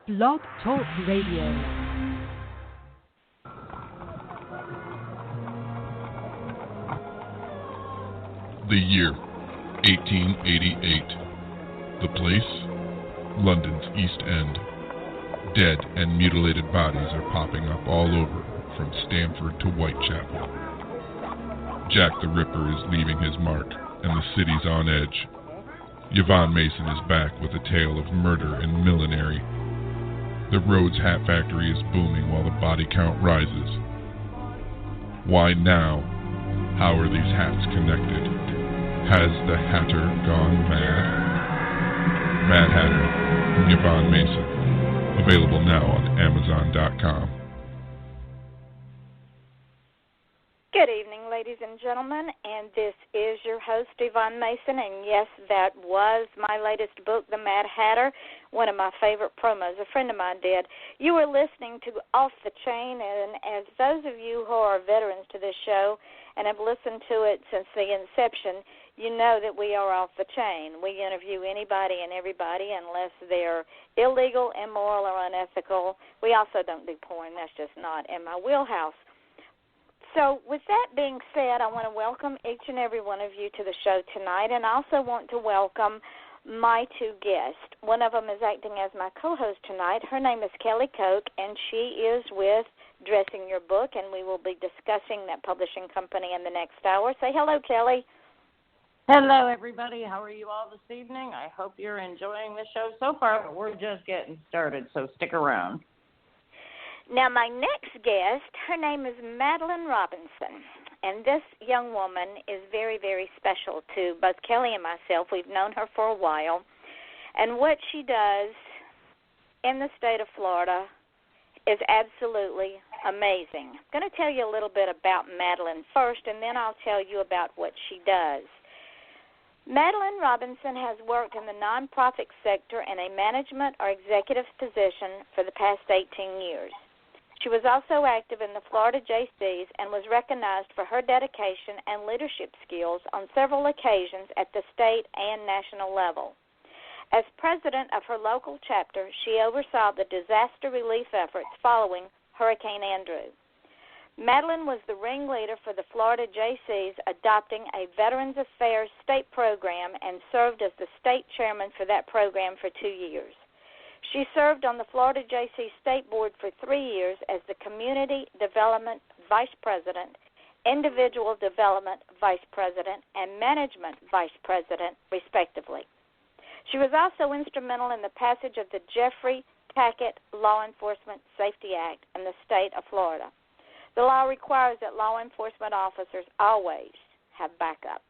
Blog Talk Radio. The year, 1888. The place, London's East End. Dead and mutilated bodies are popping up all over, from Stamford to Whitechapel. Jack the Ripper is leaving his mark, and the city's on edge. Yvonne Mason is back with a tale of murder and millinery. The Rhodes Hat Factory is booming while the body count rises. Why now? How are these hats connected? Has the Hatter gone mad? Mad Hatter and Yvonne Mason. Available now on Amazon.com. Good evening, ladies and gentlemen, and this is your host, Yvonne Mason, and yes, that was my latest book, The Mad Hatter, one of my favorite promos a friend of mine did. You were listening to Off the Chain, and as those of you who are veterans to this show and have listened to it since the inception, you know that we are off the chain. We interview anybody and everybody unless they're illegal, immoral, or unethical. We also don't do porn. That's just not in my wheelhouse. So with that being said, I want to welcome each and every one of you to the show tonight, and I also want to welcome my two guests. One of them is acting as my co-host tonight. Her name is Kelly Koch, and she is with Dressing Your Book, and we will be discussing that publishing company in the next hour. Say hello, Kelly. Hello, everybody. How are you all this evening? I hope you're enjoying the show so far, but we're just getting started, so stick around. Now, my next guest, her name is Madeline Robinson, and this young woman is very, very special to both Kelly and myself. We've known her for a while, and what she does in the state of Florida is absolutely amazing. I'm going to tell you a little bit about Madeline first, and then I'll tell you about what she does. Madeline Robinson has worked in the nonprofit sector in a management or executive position for the past 18 years. She was also active in the Florida JCs and was recognized for her dedication and leadership skills on several occasions at the state and national level. As president of her local chapter, she oversaw the disaster relief efforts following Hurricane Andrew. Madeline was the ringleader for the Florida JCs adopting a Veterans Affairs state program and served as the state chairman for that program for 2 years. She served on the Florida JC State Board for 3 years as the Community Development Vice President, Individual Development Vice President, and Management Vice President, respectively. She was also instrumental in the passage of the Jeffrey Tackett Law Enforcement Safety Act in the state of Florida. The law requires that law enforcement officers always have backup.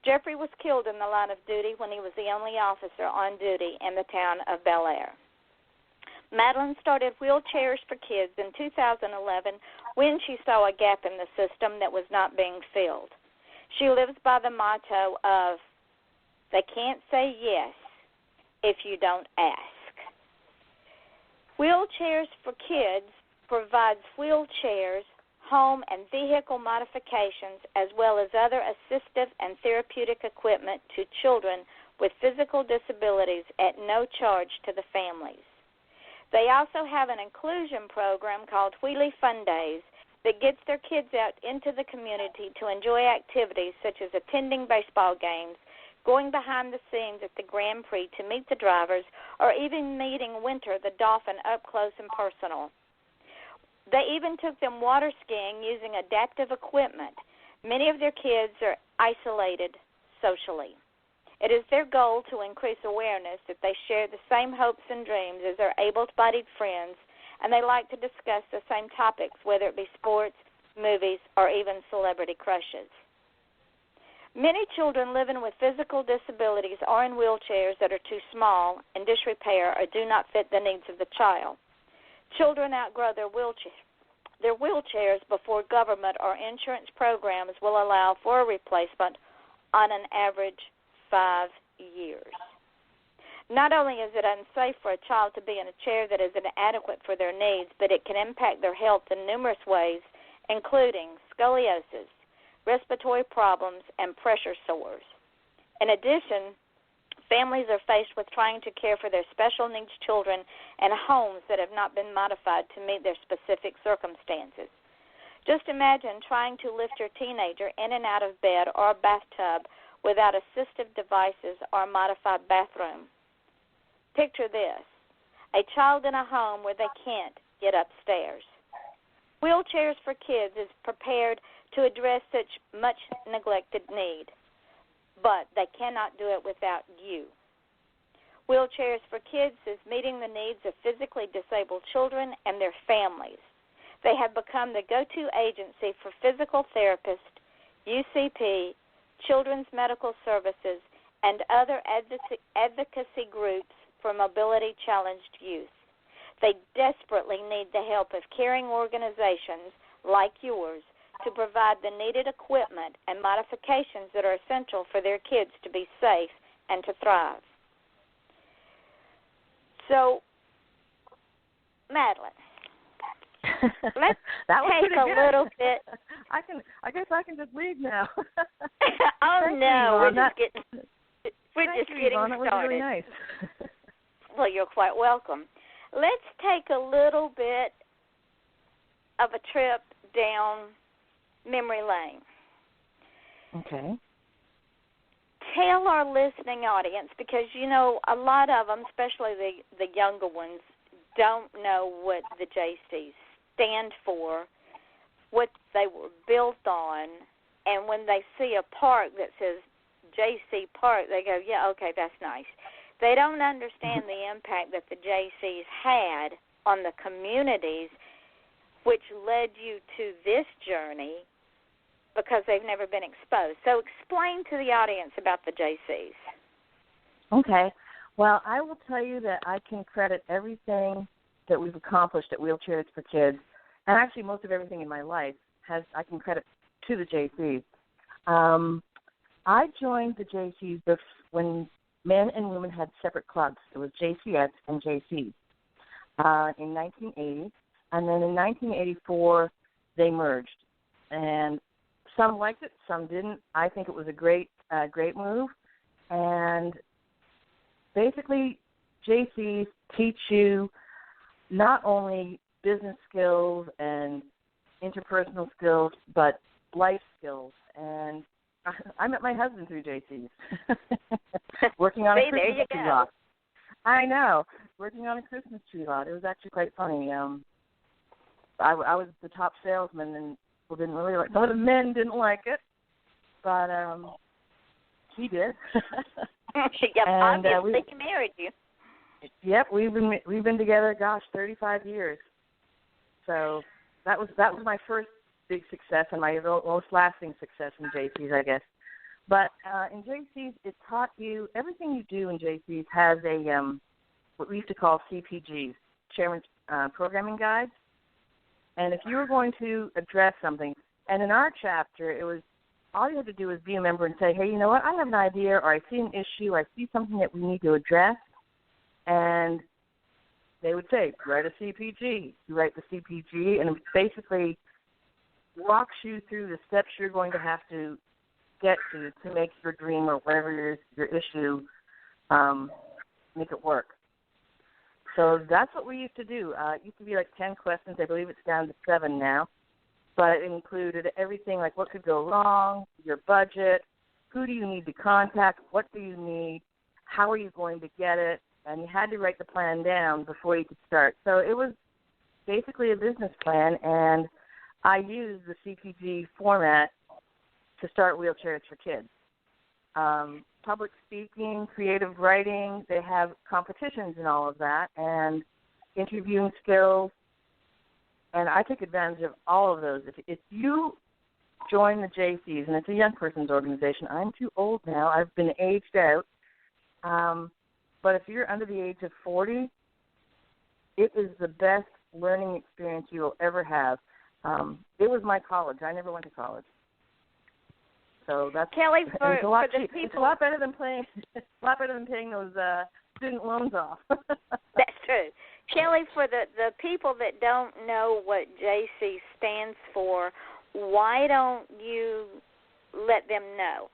Jeffrey was killed in the line of duty when he was the only officer on duty in the town of Bel Air. Madeline started Wheelchairs for Kids in 2011 when she saw a gap in the system that was not being filled. She lives by the motto of, they can't say yes if you don't ask. Wheelchairs for Kids provides wheelchairs, home and vehicle modifications, as well as other assistive and therapeutic equipment to children with physical disabilities at no charge to the families. They also have an inclusion program called Wheelie Fun Days that gets their kids out into the community to enjoy activities such as attending baseball games, going behind the scenes at the Grand Prix to meet the drivers, or even meeting Winter the dolphin up close and personal. They even took them water skiing using adaptive equipment. Many of their kids are isolated socially. It is their goal to increase awareness that they share the same hopes and dreams as their able-bodied friends, and they like to discuss the same topics, whether it be sports, movies, or even celebrity crushes. Many children living with physical disabilities are in wheelchairs that are too small, in disrepair, or do not fit the needs of the child. Children outgrow their wheelchairs before government or insurance programs will allow for a replacement on an average 5 years. Not only is it unsafe for a child to be in a chair that is inadequate for their needs, but it can impact their health in numerous ways, including scoliosis, respiratory problems, and pressure sores. In addition, Families are faced with trying to care for their special needs children in homes that have not been modified to meet their specific circumstances. Just imagine trying to lift your teenager in and out of bed or a bathtub without assistive devices or a modified bathroom. Picture this: a child in a home where they can't get upstairs. Wheelchairs for Kids is prepared to address such much neglected need, but they cannot do it without you. Wheelchairs for Kids is meeting the needs of physically disabled children and their families. They have become the go-to agency for physical therapists, UCP, children's medical services, and other advocacy groups for mobility-challenged youth. They desperately need the help of caring organizations like yours to provide the needed equipment and modifications that are essential for their kids to be safe and to thrive. So, Madeline, let's take a little bit. I guess I can just leave now. Oh no, we're just getting started. It was really nice. Well, you're quite welcome. Let's take a little bit of a trip down memory lane. Okay. Tell our listening audience, because, you know, a lot of them, especially the younger ones, don't know what the JCs stand for, what they were built on, and when they see a park that says JC Park, they go, yeah, okay, that's nice. They don't understand the impact that the JCs had on the communities, which led you to this journey, because they've never been exposed. So explain to the audience about the JCs. Okay. Well, I will tell you that I can credit everything that we've accomplished at Wheelchairs for Kids, and actually most of everything in my life I can credit to the JCs. I joined the JCs when men and women had separate clubs. It was JCS and JC in 1980, and then in 1984 they merged. And some liked it, some didn't. I think it was a great move. And basically, JCs teach you not only business skills and interpersonal skills, but life skills. And I met my husband through JCs, working on a Christmas tree lot. I know, working on a Christmas tree lot. It was actually quite funny. I was the top salesman, and people didn't really like. Some of the men didn't like it, but he did. Yep, and, obviously he married you. Yep, we've been together. 35 years. So that was my first big success and my most lasting success in JCs, I guess. But in JCs, it taught you everything you do in JCs has a what we used to call CPGs, Chairman's Programming Guides. And if you were going to address something, and in our chapter, it was all you had to do was be a member and say, hey, you know what, I have an idea, or I see an issue, I see something that we need to address, and they would say, write a CPG. You write the CPG, and it basically walks you through the steps you're going to have to get to make your dream or whatever your issue, make it work. So that's what we used to do. It used to be like 10 questions. I believe it's down to 7 now. But it included everything like what could go wrong, your budget, who do you need to contact, what do you need, how are you going to get it, and you had to write the plan down before you could start. So it was basically a business plan, and I used the CPG format to start Wheelchairs for Kids. Public speaking, creative writing, they have competitions and all of that, and interviewing skills, and I took advantage of all of those. If you join the JCs, and it's a young person's organization, I'm too old now, I've been aged out, but if you're under the age of 40, it is the best learning experience you will ever have. It was my college. I never went to college. So that's Kelly, for the people, it's a lot better than paying those student loans off. That's true. Kelly, for the people that don't know what JC stands for, why don't you let them know?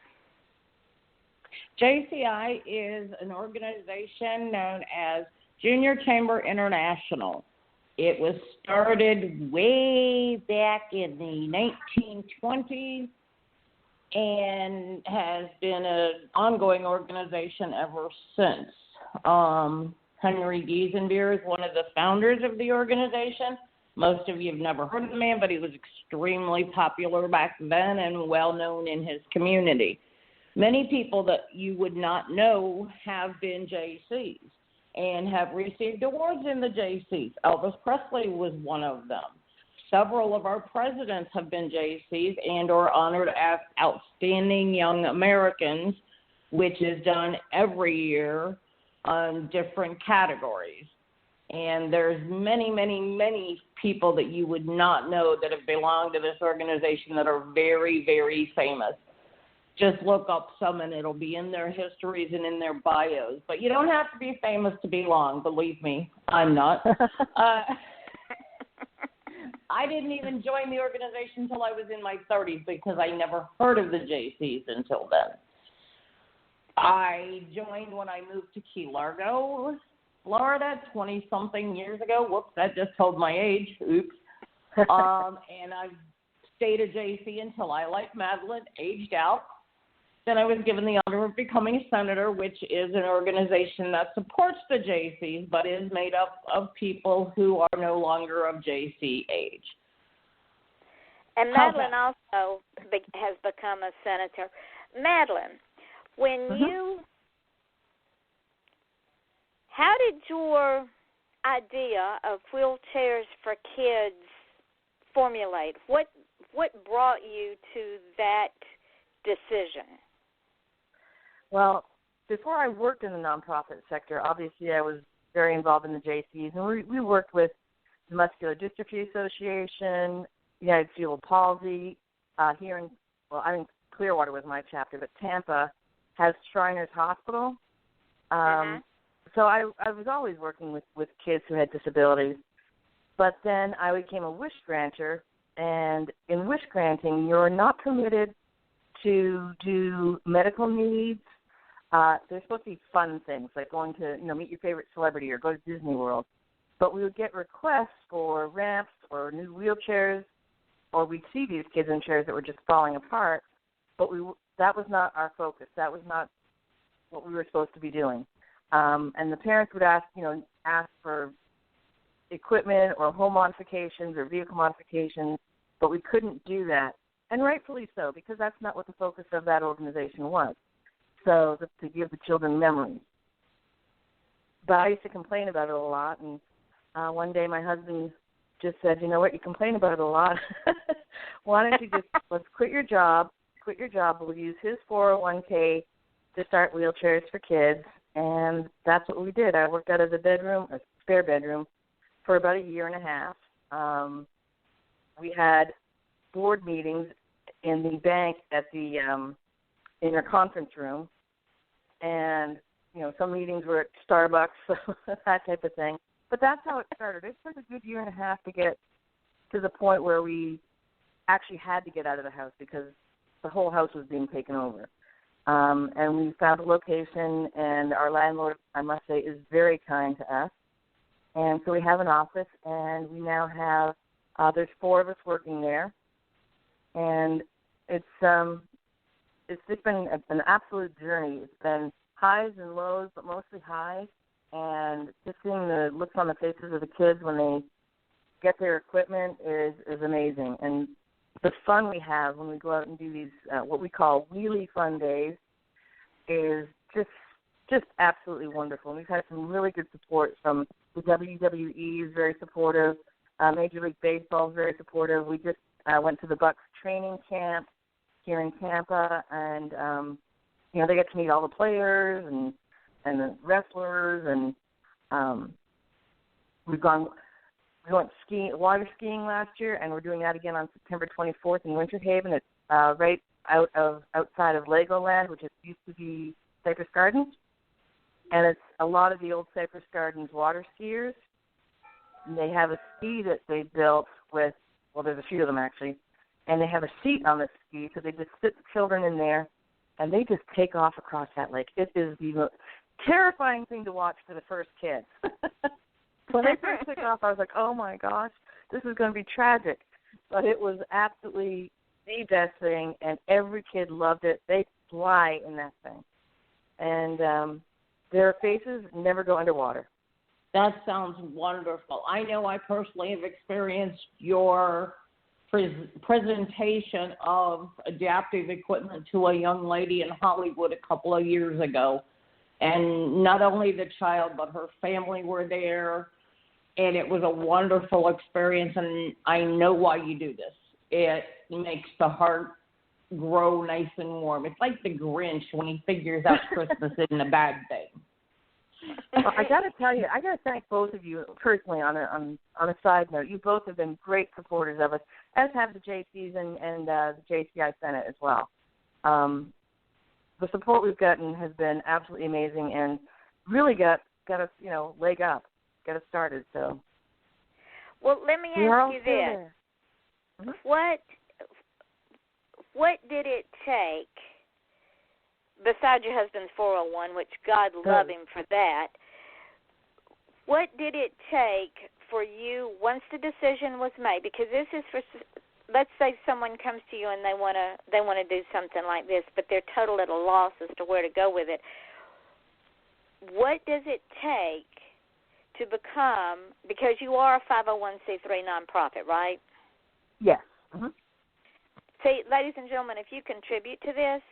JCI is an organization known as Junior Chamber International. It was started way back in the 1920s and has been an ongoing organization ever since. Henry Giesenbeer is one of the founders of the organization. Most of you have never heard of the man, but he was extremely popular back then and well known in his community. Many people that you would not know have been JCs and have received awards in the JCs. Elvis Presley was one of them. Several of our presidents have been JCs and are honored as Outstanding Young Americans, which is done every year on different categories. And there's many, many, many people that you would not know that have belonged to this organization that are very, very famous. Just look up some and it'll be in their histories and in their bios. But you don't have to be famous to belong, believe me. I'm not. I didn't even join the organization until I was in my 30s because I never heard of the JCs until then. I joined when I moved to Key Largo, Florida, 20-something years ago. Whoops, that just told my age. Oops. And I've stayed a JC until I, like Madeline, aged out. Then I was given the honor of becoming a senator, which is an organization that supports the JCs, but is made up of people who are no longer of JC age. And Madeline also has become a senator. Madeline, how did your idea of wheelchairs for kids formulate? What brought you to that decision? Well, before I worked in the nonprofit sector, obviously I was very involved in the JCs, and we worked with the Muscular Dystrophy Association, United Cerebral Palsy. Here in Clearwater was my chapter, but Tampa has Shriners Hospital. So I was always working with kids who had disabilities. But then I became a wish granter, and in wish granting, you're not permitted to do medical needs. They're supposed to be fun things, like going to, meet your favorite celebrity or go to Disney World. But we would get requests for ramps or new wheelchairs, or we'd see these kids in chairs that were just falling apart, but that was not our focus. That was not what we were supposed to be doing. And the parents would ask for equipment or home modifications or vehicle modifications, but we couldn't do that. And rightfully so, because that's not what the focus of that organization was. So to give the children memories. But I used to complain about it a lot, and one day my husband just said, you know what, you complain about it a lot. Why don't you let's quit your job, we'll use his 401k to start wheelchairs for kids, and that's what we did. I worked out of a spare bedroom, for about a year and a half. We had board meetings in the bank at the in our conference room, and some meetings were at Starbucks, that type of thing. But that's how it started. It took a good year and a half to get to the point where we actually had to get out of the house because the whole house was being taken over. And we found a location, and our landlord, I must say, is very kind to us. And so we have an office, and we now have, there's 4 of us working there. And it's just been an absolute journey. It's been highs and lows, but mostly highs. And just seeing the looks on the faces of the kids when they get their equipment is amazing. And the fun we have when we go out and do these what we call wheelie fun days is just absolutely wonderful. And we've had some really good support from the WWE is very supportive. Major League Baseball is very supportive. We just went to the Bucks training camp here in Tampa, and they get to meet all the players and the wrestlers, and we went water skiing last year, and we're doing that again on September 24th in Winter Haven. It's right outside of Legoland, which used to be Cypress Gardens, and it's a lot of the old Cypress Gardens water skiers. And they have a ski that they built with, well, there's a few of them actually, and they have a seat on the ski, so they just sit the children in there, and they just take off across that lake. It is the most terrifying thing to watch for the first kid. When they first took off, I was like, oh, my gosh, this is going to be tragic. But it was absolutely the best thing, and every kid loved it. They fly in that thing. And their faces never go underwater. That sounds wonderful. I know I personally have experienced your presentation of adaptive equipment to a young lady in Hollywood a couple of years ago. And not only the child, but her family were there. And it was a wonderful experience. And I know why you do this. It makes the heart grow nice and warm. It's like the Grinch when he figures out Christmas isn't a bad thing. Well, I got to tell you, I got to thank both of you personally on a side note. You both have been great supporters of us, as have the JCs and the JCI Senate as well. The support we've gotten has been absolutely amazing and really got us, leg up, got us started. So, well, let me ask you this: mm-hmm. What did it take? Besides your husband's 401, which God love him for that, what did it take for you once the decision was made? Because this is for, let's say someone comes to you and they want to do something like this, but they're totally at a loss as to where to go with it. What does it take to become, because you are a 501c3 nonprofit, right? Yes. Mm-hmm. See, ladies and gentlemen, if you contribute to this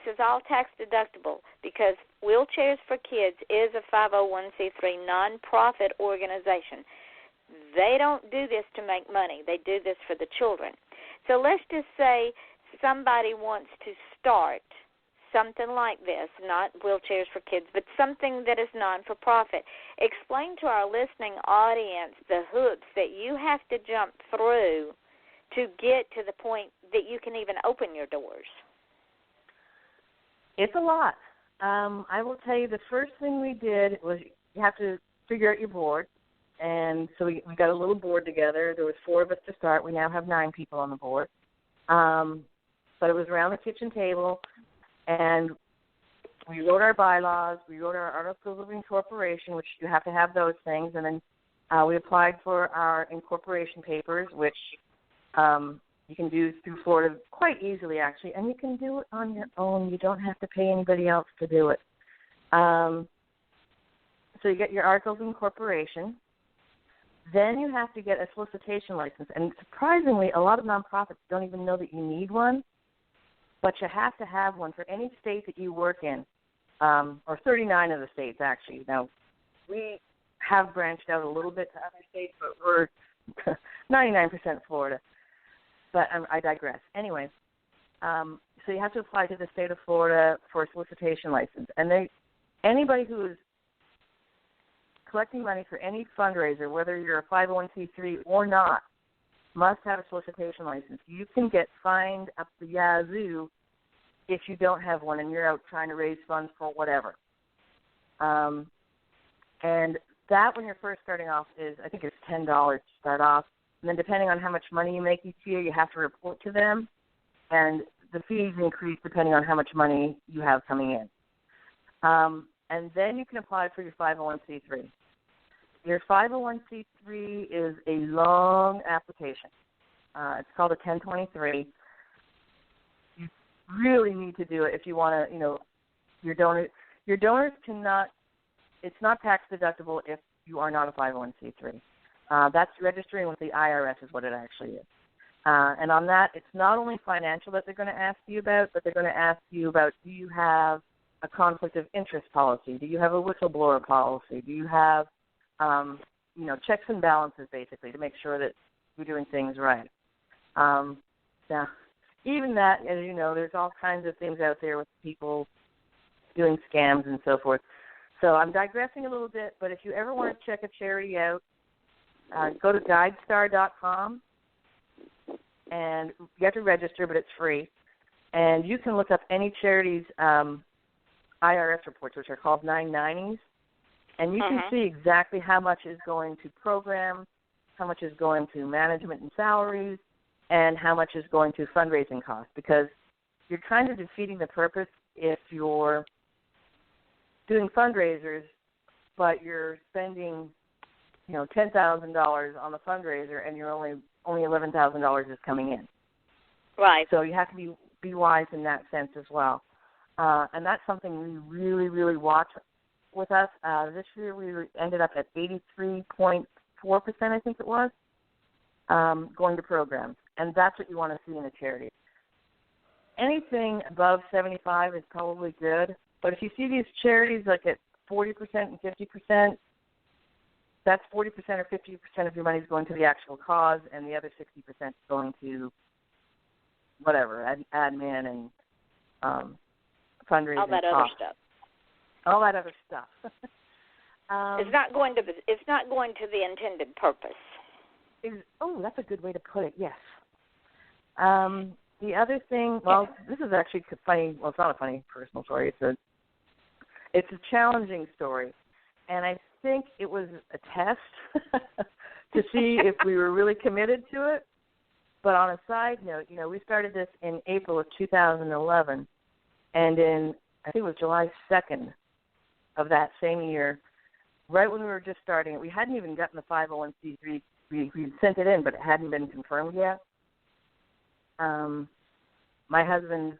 is all tax deductible because Wheelchairs4Kids is a 501c3 nonprofit organization. They don't do this to make money. They do this for the children. So let's just say somebody wants to start something like this, not Wheelchairs4Kids, but something that is non-for-profit. Explain to our listening audience the hoops that you have to jump through to get to the point that you can even open your doors. It's a lot. I will tell you the first thing we did was you have to figure out your board. And so we got a little board together. There was 4 of us to start. We now have 9 people on the board. But it was around the kitchen table, and we wrote our bylaws. We wrote our articles of incorporation, which you have to have those things. And then we applied for our incorporation papers, which you can do through Florida quite easily, actually, and you can do it on your own. You don't have to pay anybody else to do it. So you get your articles of incorporation. Then you have to get a solicitation license. And surprisingly, a lot of nonprofits don't even know that you need one, but you have to have one for any state that you work in, or 39 of the states, actually. Now, we have branched out a little bit to other states, but we're 99% Florida. But I digress. Anyway, so you have to apply to the state of Florida for a solicitation license. And anybody who is collecting money for any fundraiser, whether you're a 501c3 or not, must have a solicitation license. You can get fined up the yazoo if you don't have one and you're out trying to raise funds for whatever. And that, when you're first starting off, I think it's $10 to start off. And then depending on how much money you make each year, you have to report to them. And the fees increase depending on how much money you have coming in. And then you can apply for your 501c3. Your 501c3 is a long application. It's called a 1023. You really need to do it if you want to, your donors cannot, it's not tax deductible if you are not a 501c3. That's registering with the IRS is what it actually is. And on that, it's not only financial that they're going to ask you about, but they're going to ask you about, do you have a conflict of interest policy? Do you have a whistleblower policy? Do you have, checks and balances, basically, to make sure that you're doing things right? Now, even that, as you know, there's all kinds of things out there with people doing scams and so forth. So I'm digressing a little bit, but if you ever want to check a charity out, go to guidestar.com, and you have to register, but it's free. And you can look up any charity's IRS reports, which are called 990s, and you can see exactly how much is going to programs, how much is going to management and salaries, and how much is going to fundraising costs. Because you're kind of defeating the purpose if you're doing fundraisers, but you're spending, $10,000 on the fundraiser, and you're only $11,000 is coming in. Right. So you have to be wise in that sense as well. And that's something we really, really watch with us. This year we ended up at 83.4%, I think it was, going to programs. And that's what you want to see in a charity. Anything above 75 is probably good. But if you see these charities like at 40% and 50%, that's 40% or 50% of your money is going to the actual cause, and the other 60% is going to whatever, admin and fundraising. All that other stuff. All that other stuff. It's not going to the intended purpose. That's a good way to put it. Yes. The other thing, this is actually funny. Well, it's not a funny personal story. It's a challenging story, and I think it was a test to see if we were really committed to it. But on a side note, we started this in April of 2011, and I think it was July 2nd of that same year, right when we were just starting it, we hadn't even gotten the 501c3. We sent it in, but it hadn't been confirmed yet. My husband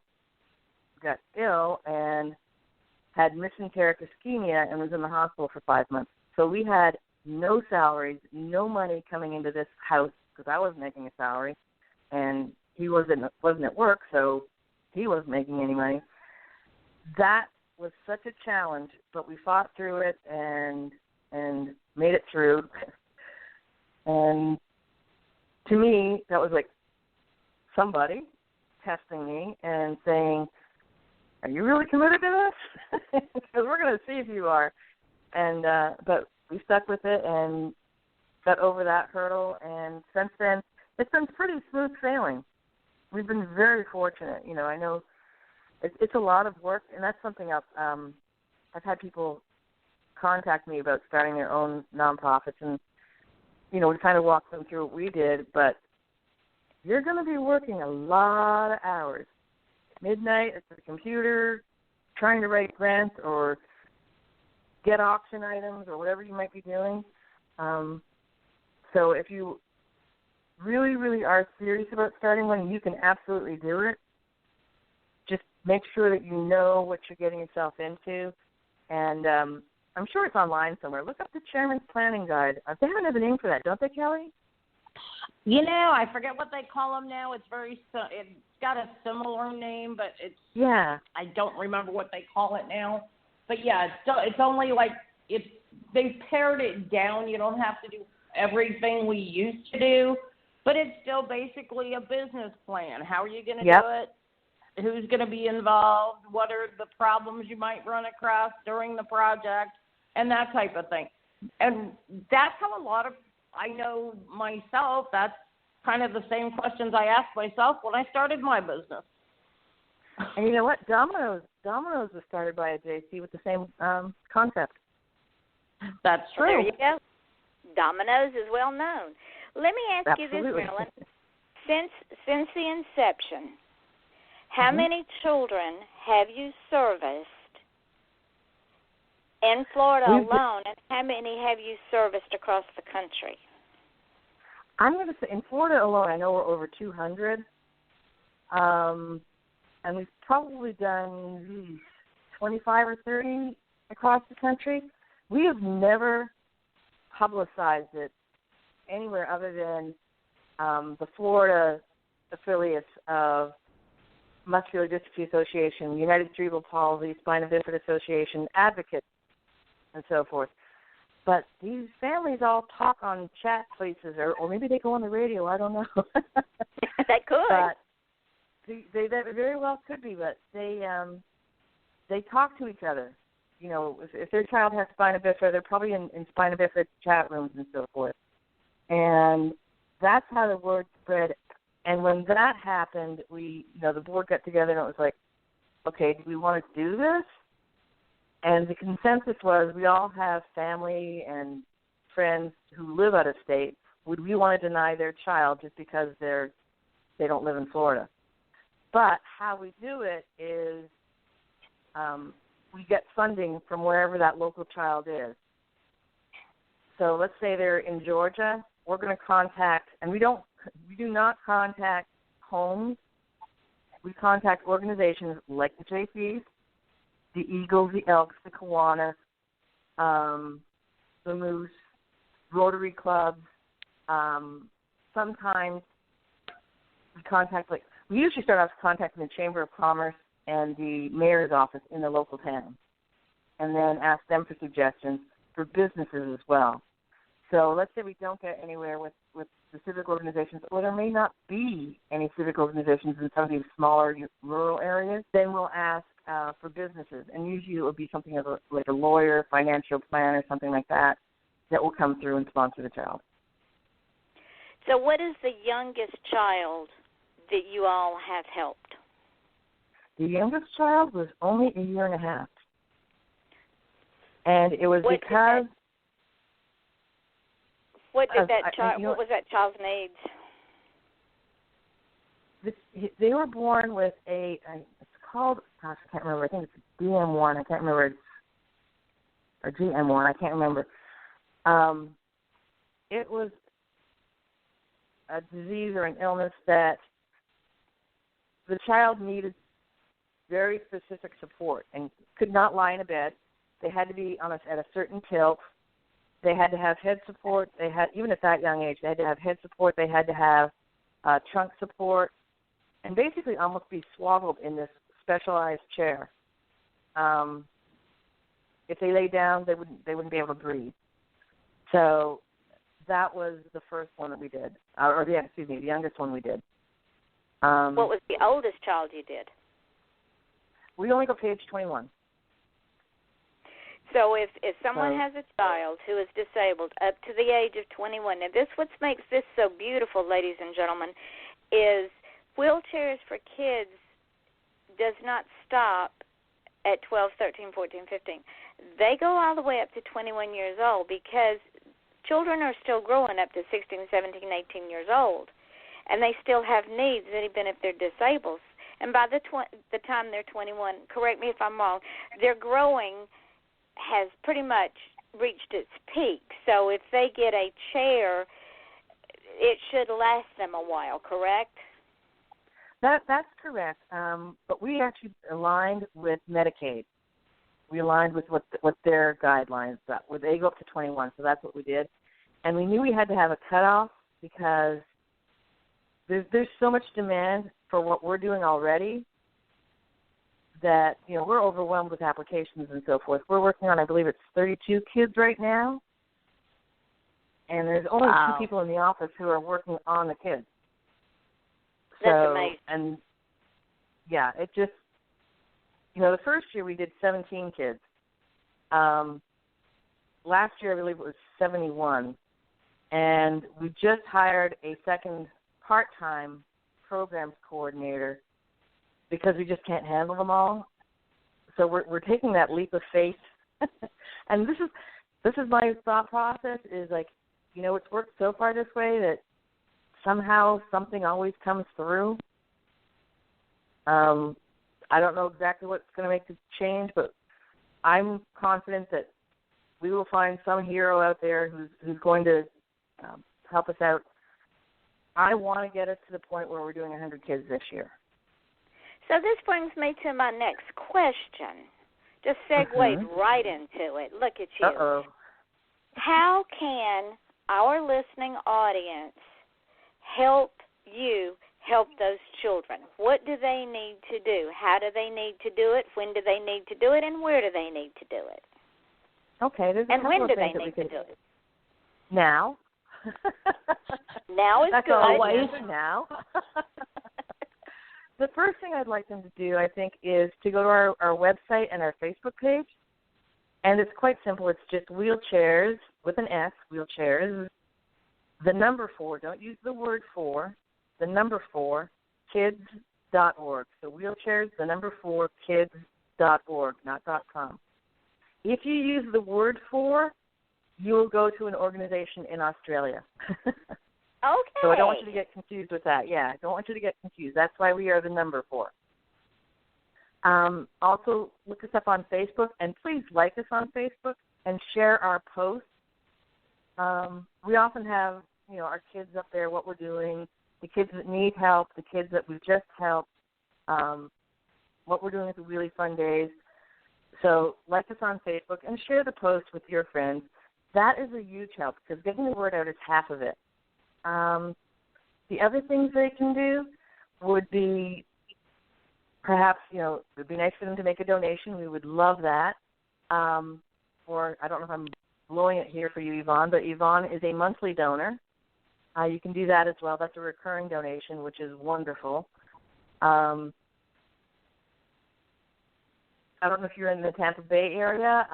got ill and had mesenteric ischemia and was in the hospital for 5 months. So we had no salaries, no money coming into this house because I wasn't making a salary, and he wasn't at work, so he wasn't making any money. That was such a challenge, but we fought through it and made it through. And to me, that was like somebody testing me and saying, "Are you really committed to this? Because we're going to see if you are." And but we stuck with it and got over that hurdle. And since then, it's been pretty smooth sailing. We've been very fortunate. I know it's a lot of work, and that's something I've had people contact me about starting their own nonprofits, and we kind of walked them through what we did. But you're going to be working a lot of hours, midnight at the computer, trying to write grants or get auction items or whatever you might be doing. So if you really, really are serious about starting one, you can absolutely do it. Just make sure that you know what you're getting yourself into. And I'm sure it's online somewhere. Look up the Chairman's Planning Guide. They have another name for that, don't they, Kelly? I forget what they call them now. It's got a similar name, but I don't remember what they call it now. But it's only they've pared it down. You don't have to do everything we used to do, but it's still basically a business plan. How are you going to do it? Who's going to be involved? What are the problems you might run across during the project, and that type of thing. And that's how I know myself, that's kind of the same questions I asked myself when I started my business. And you know what? Domino's was started by a JC with the same concept. That's true. Well, there you go. Domino's is well known. Let me ask you this, Marilyn. Since the inception, how many children have you serviced in Florida alone, and how many have you serviced across the country? I'm going to say in Florida alone, I know we're over 200. And we've probably done 25 or 30 across the country. We have never publicized it anywhere other than the Florida affiliates of Muscular Dystrophy Association, United Cerebral Palsy, Spina Bifida Association, Advocates, and so forth. But these families all talk on chat places, or maybe they go on the radio. I don't know. They could. But they very well could be, but they talk to each other. If their child has spina bifida, they're probably in spina bifida chat rooms and so forth. And that's how the word spread. And when that happened, the board got together and it was like, okay, do we want to do this? And the consensus was we all have family and friends who live out of state. Would we want to deny their child just because they don't live in Florida? But how we do it is we get funding from wherever that local child is. So let's say they're in Georgia. We're going to contact, and we do not contact homes. We contact organizations like the JCs, the Eagles, the Elks, the Kiwanis, the Moose, Rotary clubs. Sometimes we usually start off contacting the Chamber of Commerce and the mayor's office in the local town, and then ask them for suggestions for businesses as well. So let's say we don't get anywhere with the civic organizations, or there may not be any civic organizations in some of these smaller rural areas, then we'll ask for businesses, and usually it will be something like a lawyer, financial planner, something like that will come through and sponsor the child. So what is the youngest child that you all have helped? The youngest child was only a year and a half. And it was because... What was that child's needs? They were born with it's called, gosh, I can't remember. I think it's DM1. I can't remember. Or GM1. I can't remember. It was a disease or an illness that the child needed very specific support and could not lie in a bed. They had to be at a certain tilt. They had to have head support. They had, even at that young age, they had to have head support. They had to have trunk support, and basically almost be swaddled in this specialized chair. If they lay down, they wouldn't be able to breathe. So that was the first one that we did, the youngest one we did. What was the oldest child you did? We only go to age 21. So if someone has a child who is disabled up to the age of 21, now what makes this so beautiful, ladies and gentlemen, is Wheelchairs for Kids does not stop at 12, 13, 14, 15. They go all the way up to 21 years old because children are still growing up to 16, 17, 18 years old, and they still have needs even if they're disabled. And by the time they're 21, correct me if I'm wrong, their growing has pretty much reached its peak. So if they get a chair, it should last them a while, correct? That's correct. But we actually aligned with Medicaid. We aligned with what their guidelines are, where they go up to 21. So that's what we did. And we knew we had to have a cutoff because there's so much demand for what we're doing already that, we're overwhelmed with applications and so forth. We're working on, I believe it's 32 kids right now, and there's only 2 people in the office who are working on the kids. That's amazing. And, yeah, it just, the first year we did 17 kids. Last year, I believe it was 71, and we just hired a second part-time programs coordinator because we just can't handle them all. So we're taking that leap of faith. And this is my thought process is it's worked so far this way that somehow something always comes through. I don't know exactly what's going to make the change, but I'm confident that we will find some hero out there who's going to help us out. I want to get us to the point where we're doing 100 kids this year. So this brings me to my next question. Just segues right into it. Look at you. Uh-oh. How can our listening audience help you help those children? What do they need to do? How do they need to do it? When do they need to do it? And where do they need to do it? Okay. There's a and couple when of do things they need to do it? Now. Now is That's good. Always now. The first thing I'd like them to do, I think, is to go to our website and our Facebook page. And it's quite simple. It's just wheelchairs with an S, wheelchairs, the number 4. Don't use the word for. The number 4, kids.org. So wheelchairs, the number 4, kids.org, not .com. If you use the word for, you will go to an organization in Australia. Okay. So I don't want you to get confused with that. Yeah, I don't want you to get confused. That's why we are the number 4. Also, look us up on Facebook, and please like us on Facebook and share our posts. We often have, our kids up there, what we're doing, the kids that need help, the kids that we've just helped, what we're doing at the Really Fun Days. So like us on Facebook and share the post with your friends. That is a huge help because getting the word out is half of it. The other things they can do would be perhaps, it would be nice for them to make a donation. We would love that. Or I don't know if I'm blowing it here for you, Yvonne, but Yvonne is a monthly donor. You can do that as well. That's a recurring donation, which is wonderful. I don't know if you're in the Tampa Bay area.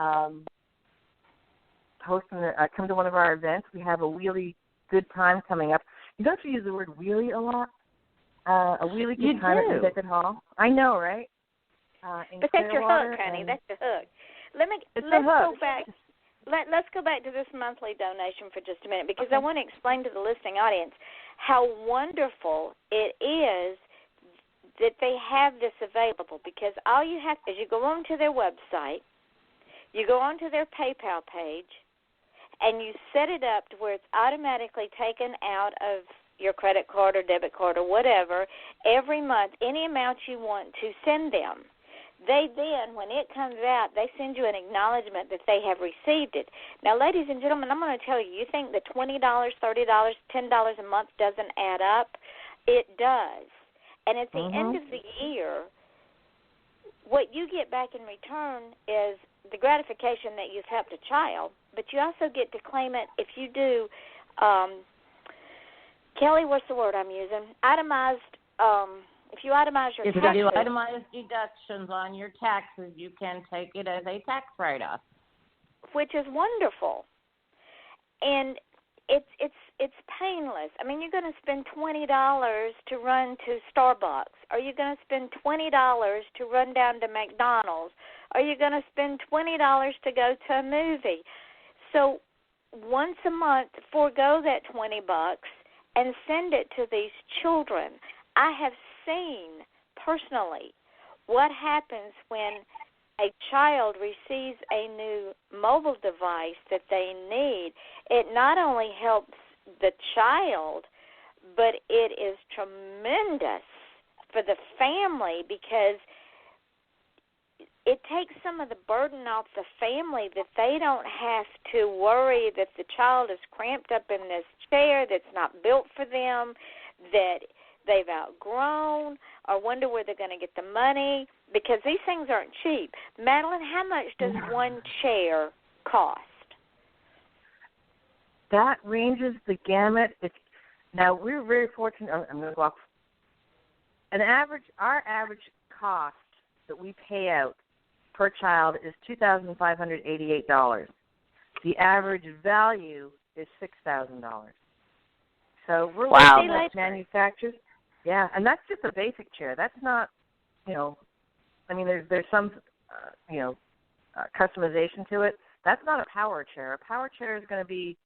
Come to one of our events. We have a really good time coming up. You don't have to use the word really a lot. A really good time at the Ticket Hall. I know, right? But that's your hook, honey. That's the hook. Let's go back. Let's go back to this monthly donation for just a minute because I want to explain to the listening audience how wonderful it is that they have this available because all you have is you go onto their website, you go onto their PayPal page, and you set it up to where it's automatically taken out of your credit card or debit card or whatever every month, any amount you want to send them. They then, when it comes out, they send you an acknowledgement that they have received it. Now, ladies and gentlemen, I'm going to tell you, you think the $20, $30, $10 a month doesn't add up? It does. And at the end of the year, what you get back in return is the gratification that you've helped a child, but you also get to claim it if you do, Kelly, what's the word I'm using? Itemized, if you itemize your taxes. If you do itemized deductions on your taxes, you can take it as a tax write-off. Which is wonderful. And it's painless. I mean, you're going to spend $20 to run to Starbucks. Are you going to spend $20 to run down to McDonald's? Are you going to spend $20 to go to a movie? So once a month, forego that $20 and send it to these children. I have seen personally what happens when a child receives a new mobile device that they need. It not only helps the child, but it is tremendous for the family because it takes some of the burden off the family that they don't have to worry that the child is cramped up in this chair that's not built for them, that they've outgrown, or wonder where they're going to get the money, because these things aren't cheap. Madeline, how much does one chair cost? That ranges the gamut. Now, we're very fortunate. I'm going to go off. Our average cost that we pay out per child is $2,588. The average value is $6,000. So we're looking at manufacturers. Yeah, and that's just a basic chair. That's not, there's some, customization to it. That's not a power chair. A power chair is going to be,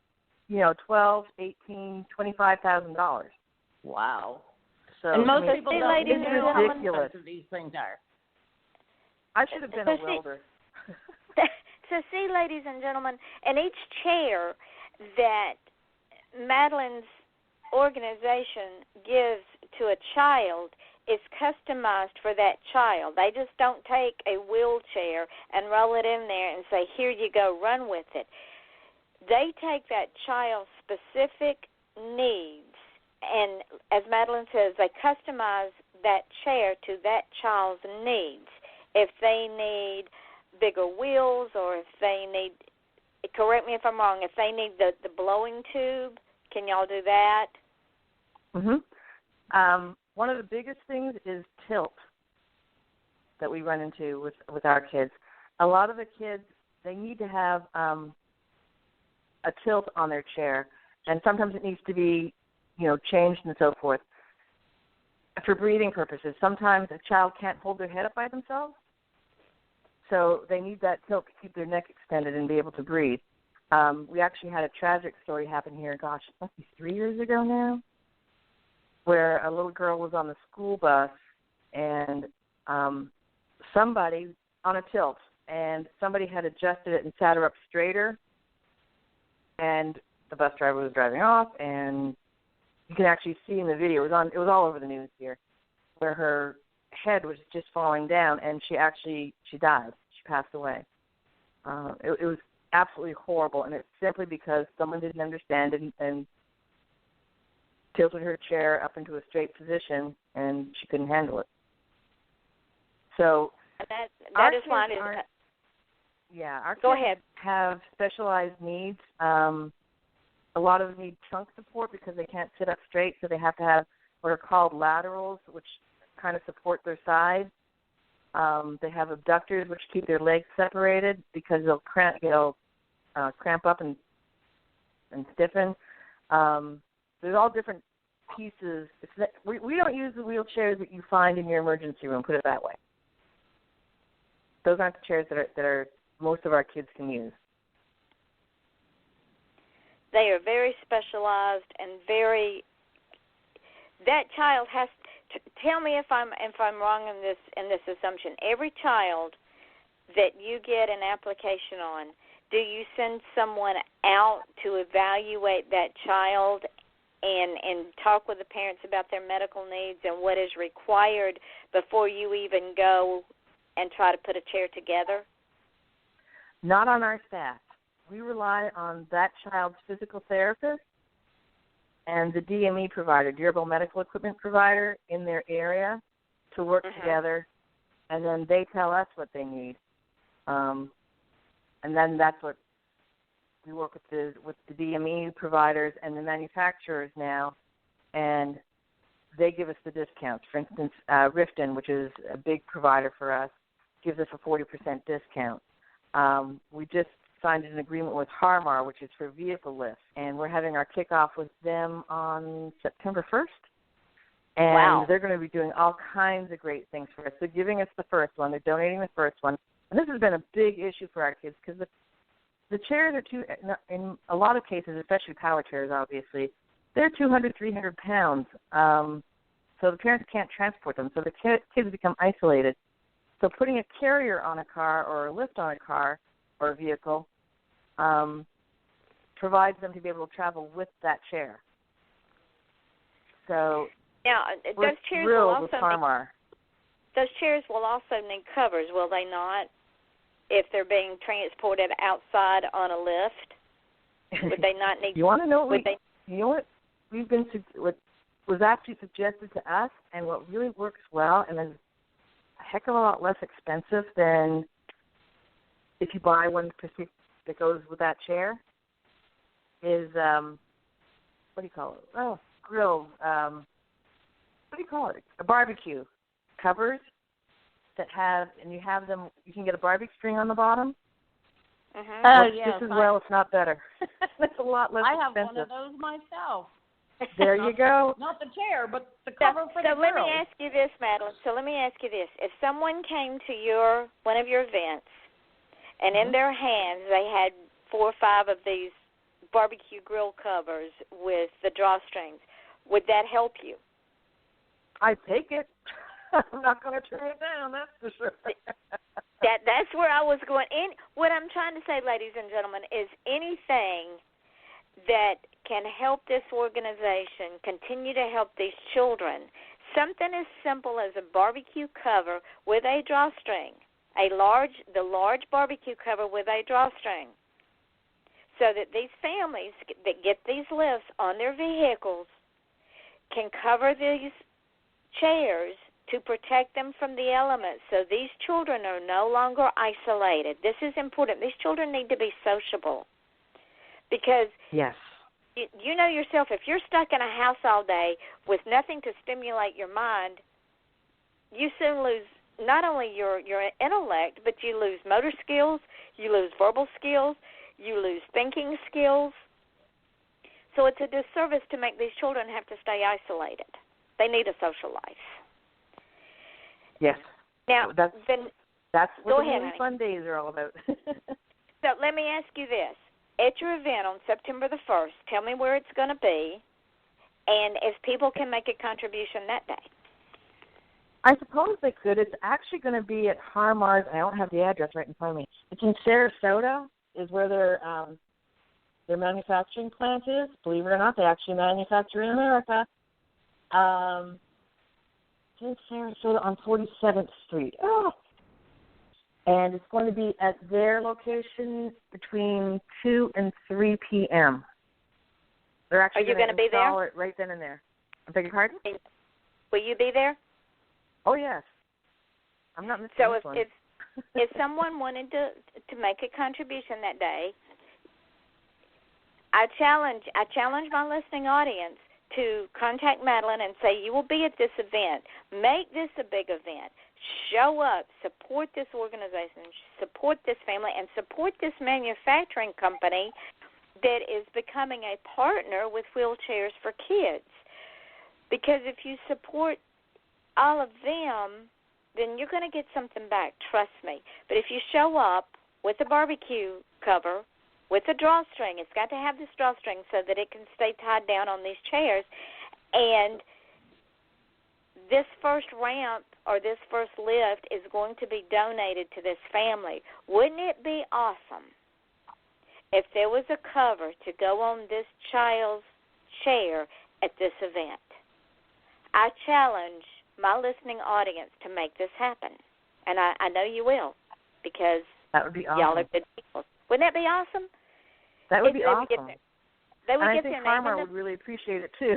$12,000, $18,000, $25,000. Wow. So and most people don't it's know how ridiculous. expensive these things are. I should have been a welder. So see, ladies and gentlemen, and each chair that Madeline's organization gives to a child is customized for that child. They just don't take a wheelchair and roll it in there and say, here you go, run with it. They take that child's specific needs, and as Madeline says, they customize that chair to that child's needs. If they need bigger wheels, or if they need, correct me if I'm wrong, if they need the blowing tube, can y'all do that? One of the biggest things is tilt that we run into with our kids. A lot of the kids, they need to have a tilt on their chair, and sometimes it needs to be, changed and so forth. For breathing purposes, sometimes a child can't hold their head up by themselves, so they need that tilt to keep their neck extended and be able to breathe. We actually had a tragic story happen here, gosh, it must be 3 years ago now, where a little girl was on the school bus and somebody on a tilt, and somebody had adjusted it and sat her up straighter, and the bus driver was driving off, and you can actually see in the video, it was all over the news here, where her head was just falling down, and she died. She passed away. It was absolutely horrible, and it's simply because someone didn't understand and tilted her chair up into a straight position, and she couldn't handle it. So that is why. Our Go kids ahead. have specialized needs. A lot of them need trunk support because they can't sit up straight, so they have to have what are called laterals, which kind of support their side. They have abductors, which keep their legs separated because they'll cramp up and stiffen. There's all different pieces. We don't use the wheelchairs that you find in your emergency room, put it that way. Those aren't the chairs that are most of our kids can use. They are very specialized and very. That child has. Tell me if I'm wrong in this assumption. Every child that you get an application on, do you send someone out to evaluate that child and talk with the parents about their medical needs and what is required before you even go and try to put a chair together? Not on our staff. We rely on that child's physical therapist and the DME provider, durable medical equipment provider, in their area to work together, and then they tell us what they need. And then that's what we work with the DME providers and the manufacturers now, and they give us the discounts. For instance, Rifton, which is a big provider for us, gives us a 40% discount. We just signed an agreement with Harmar, which is for vehicle lifts, and we're having our kickoff with them on September 1st. And they're going to be doing all kinds of great things for us. They're giving us the first one. They're donating the first one. And this has been a big issue for our kids because the chairs are in a lot of cases, especially power chairs, obviously, they're 200, 300 pounds. So the parents can't transport them. So the kids become isolated. So putting a carrier on a car or a lift on a car or a vehicle provides them to be able to travel with that chair. So now, we're those chairs thrilled with Harmar. Those chairs will also need covers, will they not? If they're being transported outside on a lift, would they not need? You want to know what what was actually suggested to us, and what really works well, and is a heck of a lot less expensive than if you buy one that goes with that chair, is what do you call it? Oh, grill. What do you call it? A barbecue covers that have, and you have them. You can get a barbecue string on the bottom. Oh, yes. Just as well, if not better. It's a lot less expensive. I have one of those myself. There you go. Not the chair, but the cover for the grill. So let me ask you this, Madeline. If someone came to one of your events, and in their hands they had 4 or 5 of these barbecue grill covers with the drawstrings, would that help you? I'd take it. I'm not going to turn it down, that's for sure. That's where I was going. What I'm trying to say, ladies and gentlemen, is anything that can help this organization continue to help these children, something as simple as a barbecue cover with a drawstring, the large barbecue cover with a drawstring, so that these families that get these lifts on their vehicles can cover these chairs to protect them from the elements, so these children are no longer isolated. This is important. These children need to be sociable, because yes, you know yourself, if you're stuck in a house all day with nothing to stimulate your mind, you soon lose not only your intellect, but you lose motor skills, you lose verbal skills, you lose thinking skills. So it's a disservice to make these children have to stay isolated. They need a social life. Yes. Now, that's what go the ahead, really fun days are all about. So let me ask you this. at your event on September the 1st. Tell me where it's going to be, and if people can make a contribution that day. I suppose they could. It's actually going to be at Harmar's. I don't have the address right in front of me. It's in Sarasota, is where their manufacturing plant is. Believe it or not, they actually manufacture in America. It's in Sarasota on 47th Street. Oh. And it's going to be at their location between 2 and 3 p.m. They're actually going to be there? It right then and there. I beg your pardon? Will you be there? Oh, yes. I'm not missing so this one. if someone wanted to make a contribution that day, I challenge my listening audience to contact Madeline and say, you will be at this event. Make this a big event. Show up, support this organization, support this family, and support this manufacturing company that is becoming a partner with Wheelchairs for Kids. Because if you support all of them, then you're going to get something back, trust me. But if you show up with a barbecue cover, with a drawstring, it's got to have this drawstring so that it can stay tied down on these chairs, and this first ramp or this first lift is going to be donated to this family. Wouldn't it be awesome if there was a cover to go on this child's chair at this event? I challenge my listening audience to make this happen, and I know you will, because that would be awesome. Y'all are good people. Wouldn't that be awesome? That would be awesome. They would and get I think their Karma name would really appreciate it, too.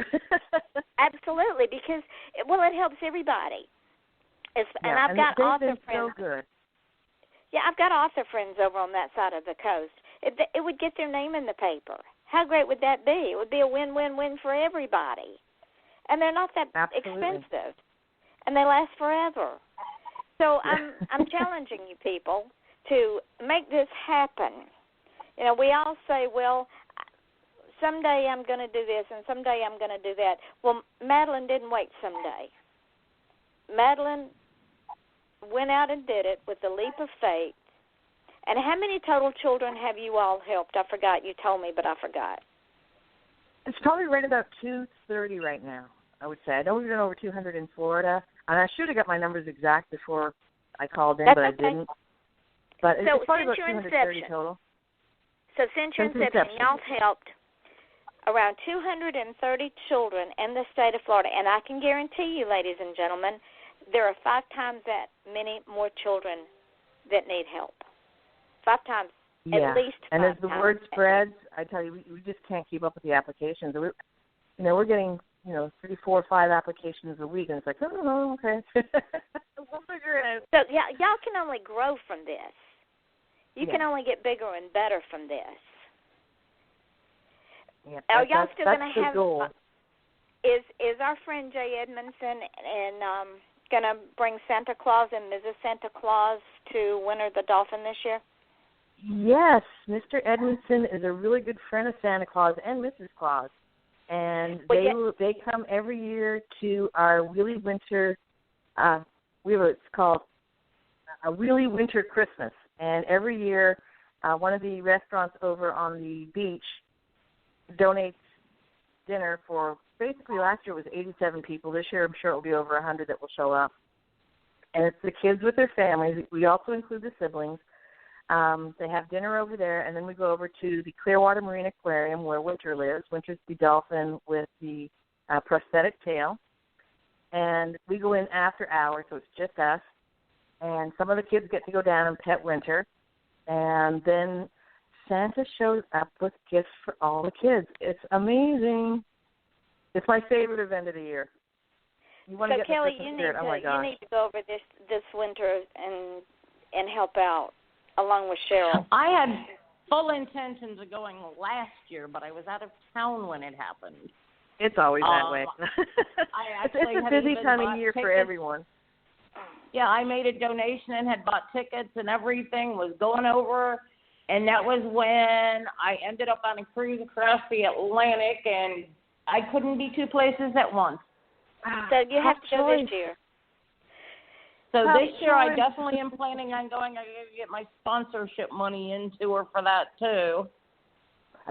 Absolutely, because, it helps everybody. And I've got author friends. So good. Yeah, I've got author friends over on that side of the coast. It would get their name in the paper. How great would that be? It would be a win-win-win for everybody. And they're not that expensive. And they last forever. So I'm challenging you people to make this happen. You know, we all say, well, someday I'm going to do this and someday I'm going to do that. Well, Madeline didn't wait someday. Madeline went out and did it with a leap of faith. And how many total children have you all helped? I forgot. You told me, but I forgot. It's probably right about 230 right now, I would say. I know we've done over 200 in Florida. And I should have got my numbers exact before I called in, but I didn't. But it's probably about 230 total. So since your inception, y'all helped around 230 children in the state of Florida. And I can guarantee you, ladies and gentlemen, there are 5 times that many more children that need help. 5 times, at least 5 times. And as the word spreads, I tell you, we just can't keep up with the applications. We're getting 3, 4, 5 applications a week, and it's like, oh, okay. We'll figure it out. So y'all can only grow from this. You can only get bigger and better from this. Yeah, are y'all still going to have? Goal. Is our friend Jay Edmondson and going to bring Santa Claus and Mrs. Santa Claus to Winter the Dolphin this year? Yes, Mr. Edmondson is a really good friend of Santa Claus and Mrs. Claus. And they come every year to our Wheelie Winter, it's called a Wheelie Winter Christmas. And every year, one of the restaurants over on the beach donates dinner for, basically last year it was 87 people. This year I'm sure it will be over 100 that will show up. And it's the kids with their families. We also include the siblings. They have dinner over there, and then we go over to the Clearwater Marine Aquarium where Winter lives. Winter's the dolphin with the prosthetic tail. And we go in after hours, so it's just us. And some of the kids get to go down and pet Winter. And then Santa shows up with gifts for all the kids. It's amazing. It's my favorite event of the year. You want to get Kelly, the Christmas spirit. Oh my gosh. You need to go over this winter and help out along with Cheryl. I had full intentions of going last year, but I was out of town when it happened. It's always that way. It's a busy time of year for everyone. Yeah, I made a donation and had bought tickets and everything, was going over, and that was when I ended up on a cruise across the Atlantic, and I couldn't be 2 places at once. So you have to go this year. So this year I definitely am planning on going. I got to get my sponsorship money into her for that too.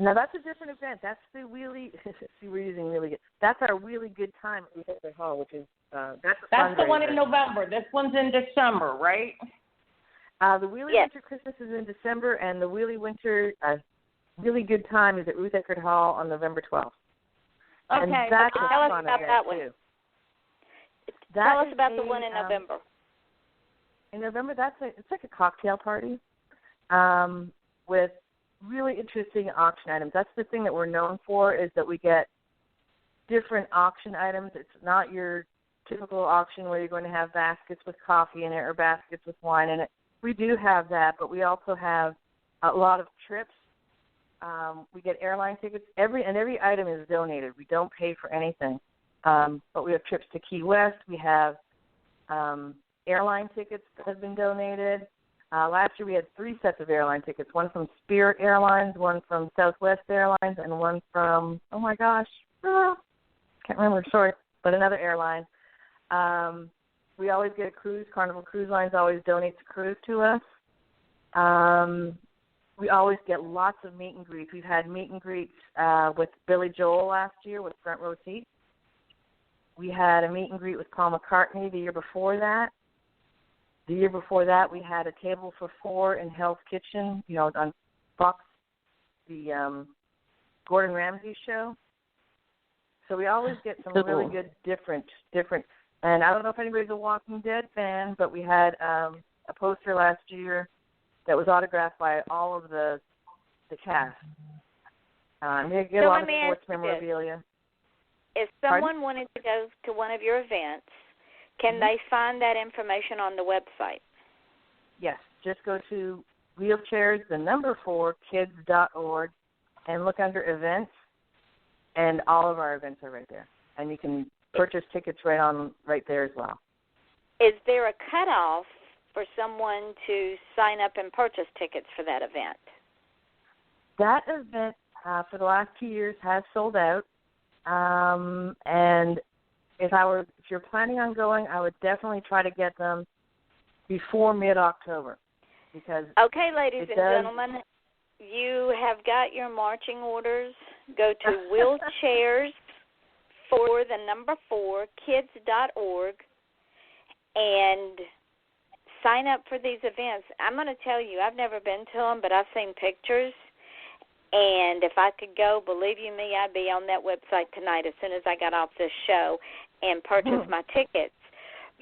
Now that's a different event. That's the wheelie. See, we're using really good. That's our really good time at Wheelchair Hall, which is that's the one in November. This one's in December, right? The Wheelie Winter Christmas is in December, and the Wheelie Winter really good time is at Ruth Eckerd Hall on November 12th. Okay, and that's tell us about that one. Tell us about the one in November. In November, it's like a cocktail party with really interesting auction items. That's the thing that we're known for, is that we get different auction items. It's not your typical auction where you're going to have baskets with coffee in it or baskets with wine in it. We do have that, but we also have a lot of trips. We get airline tickets. Every item is donated. We don't pay for anything. But we have trips to Key West. We have airline tickets that have been donated. Last year we had 3 sets of airline tickets, one from Spirit Airlines, one from Southwest Airlines, and one from, can't remember, sorry, but another airline. We always get a cruise. Carnival Cruise Lines always donates a cruise to us. We always get lots of meet and greets. We've had meet and greets with Billy Joel last year with front row seats. We had a meet and greet with Paul McCartney the year before that. The year before that, we had a table for 4 in Hell's Kitchen, on Fox, the Gordon Ramsay show. So we always get some really good different. And I don't know if anybody's a Walking Dead fan, but we had a poster last year that was autographed by all of the cast. We get a lot of sports memorabilia. If someone wanted to go to one of your events, can they find that information on the website? Yes. Just go to wheelchairs4kids.org and look under events, and all of our events are right there. And you can purchase tickets right there as well. Is there a cutoff for someone to sign up and purchase tickets for that event? That event for the last 2 years has sold out. And if you're planning on going, I would definitely try to get them before mid-October, because okay, ladies and gentlemen, you have got your marching orders. Go to wheelchairs4kids.org and sign up for these events. I'm going to tell you, I've never been to them, but I've seen pictures. And if I could go, believe you me, I'd be on that website tonight as soon as I got off this show and purchase my tickets,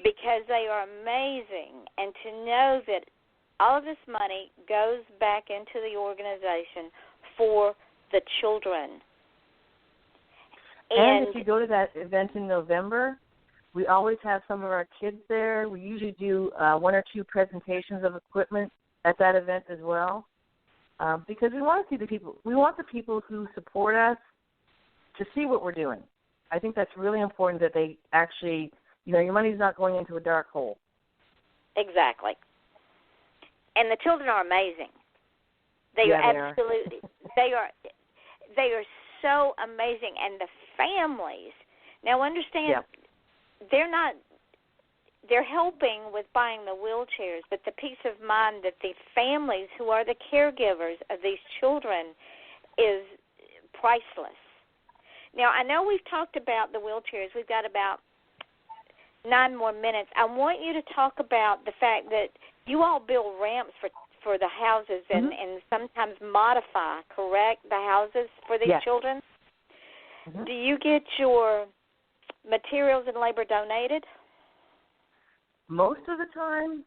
because they are amazing. And to know that all of this money goes back into the organization for the children. And if you go to that event in November, we always have some of our kids there. We usually do 1 or 2 presentations of equipment at that event as well. Because we want to see we want the people who support us to see what we're doing. I think that's really important, that they actually, your money's not going into a dark hole. Exactly. And the children are amazing. They are absolutely, they are so amazing. And the families, now understand, they're helping with buying the wheelchairs, but the peace of mind that the families who are the caregivers of these children is priceless. Now, I know we've talked about the wheelchairs. We've got about 9 more minutes. I want you to talk about the fact that you all build ramps for the houses and sometimes modify, correct, the houses for these children? Do you get your materials and labor donated? Most of the time,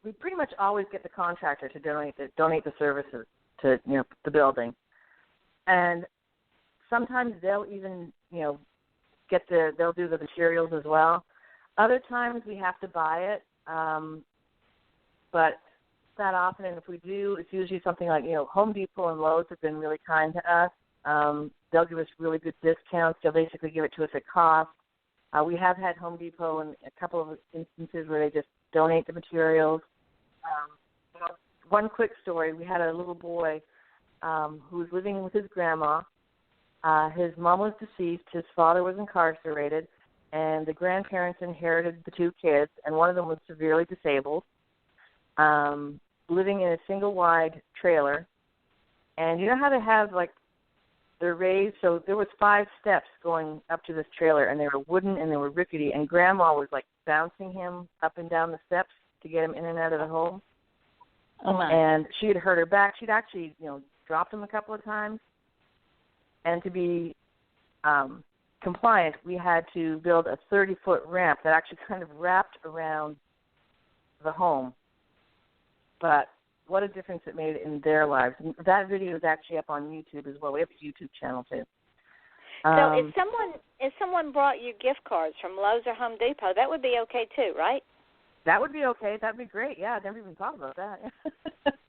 we pretty much always get the contractor to donate the services to the building, and sometimes they'll even they'll do the materials as well. Other times we have to buy it, but that often. And if we do, it's usually something like Home Depot and Lowe's have been really kind to us. They'll give us really good discounts. They'll basically give it to us at cost. We have had Home Depot in a couple of instances where they just donate the materials. One quick story, we had a little boy who was living with his grandma. His mom was deceased. His father was incarcerated, and the grandparents inherited the 2 kids, and one of them was severely disabled, living in a single-wide trailer. And you know how they have, like, they're raised? So there was 5 steps going up to this trailer, and they were wooden and they were rickety, and Grandma was, like, bouncing him up and down the steps to get him in and out of the home. Oh, my. And she had hurt her back. She'd actually, dropped him a couple of times. And to be compliant, we had to build a 30-foot ramp that actually kind of wrapped around the home. But what a difference it made in their lives. And that video is actually up on YouTube as well. We have a YouTube channel, too. So if someone brought you gift cards from Lowe's or Home Depot, that would be okay, too, right? That would be okay. That would be great. Yeah, I never even thought about that.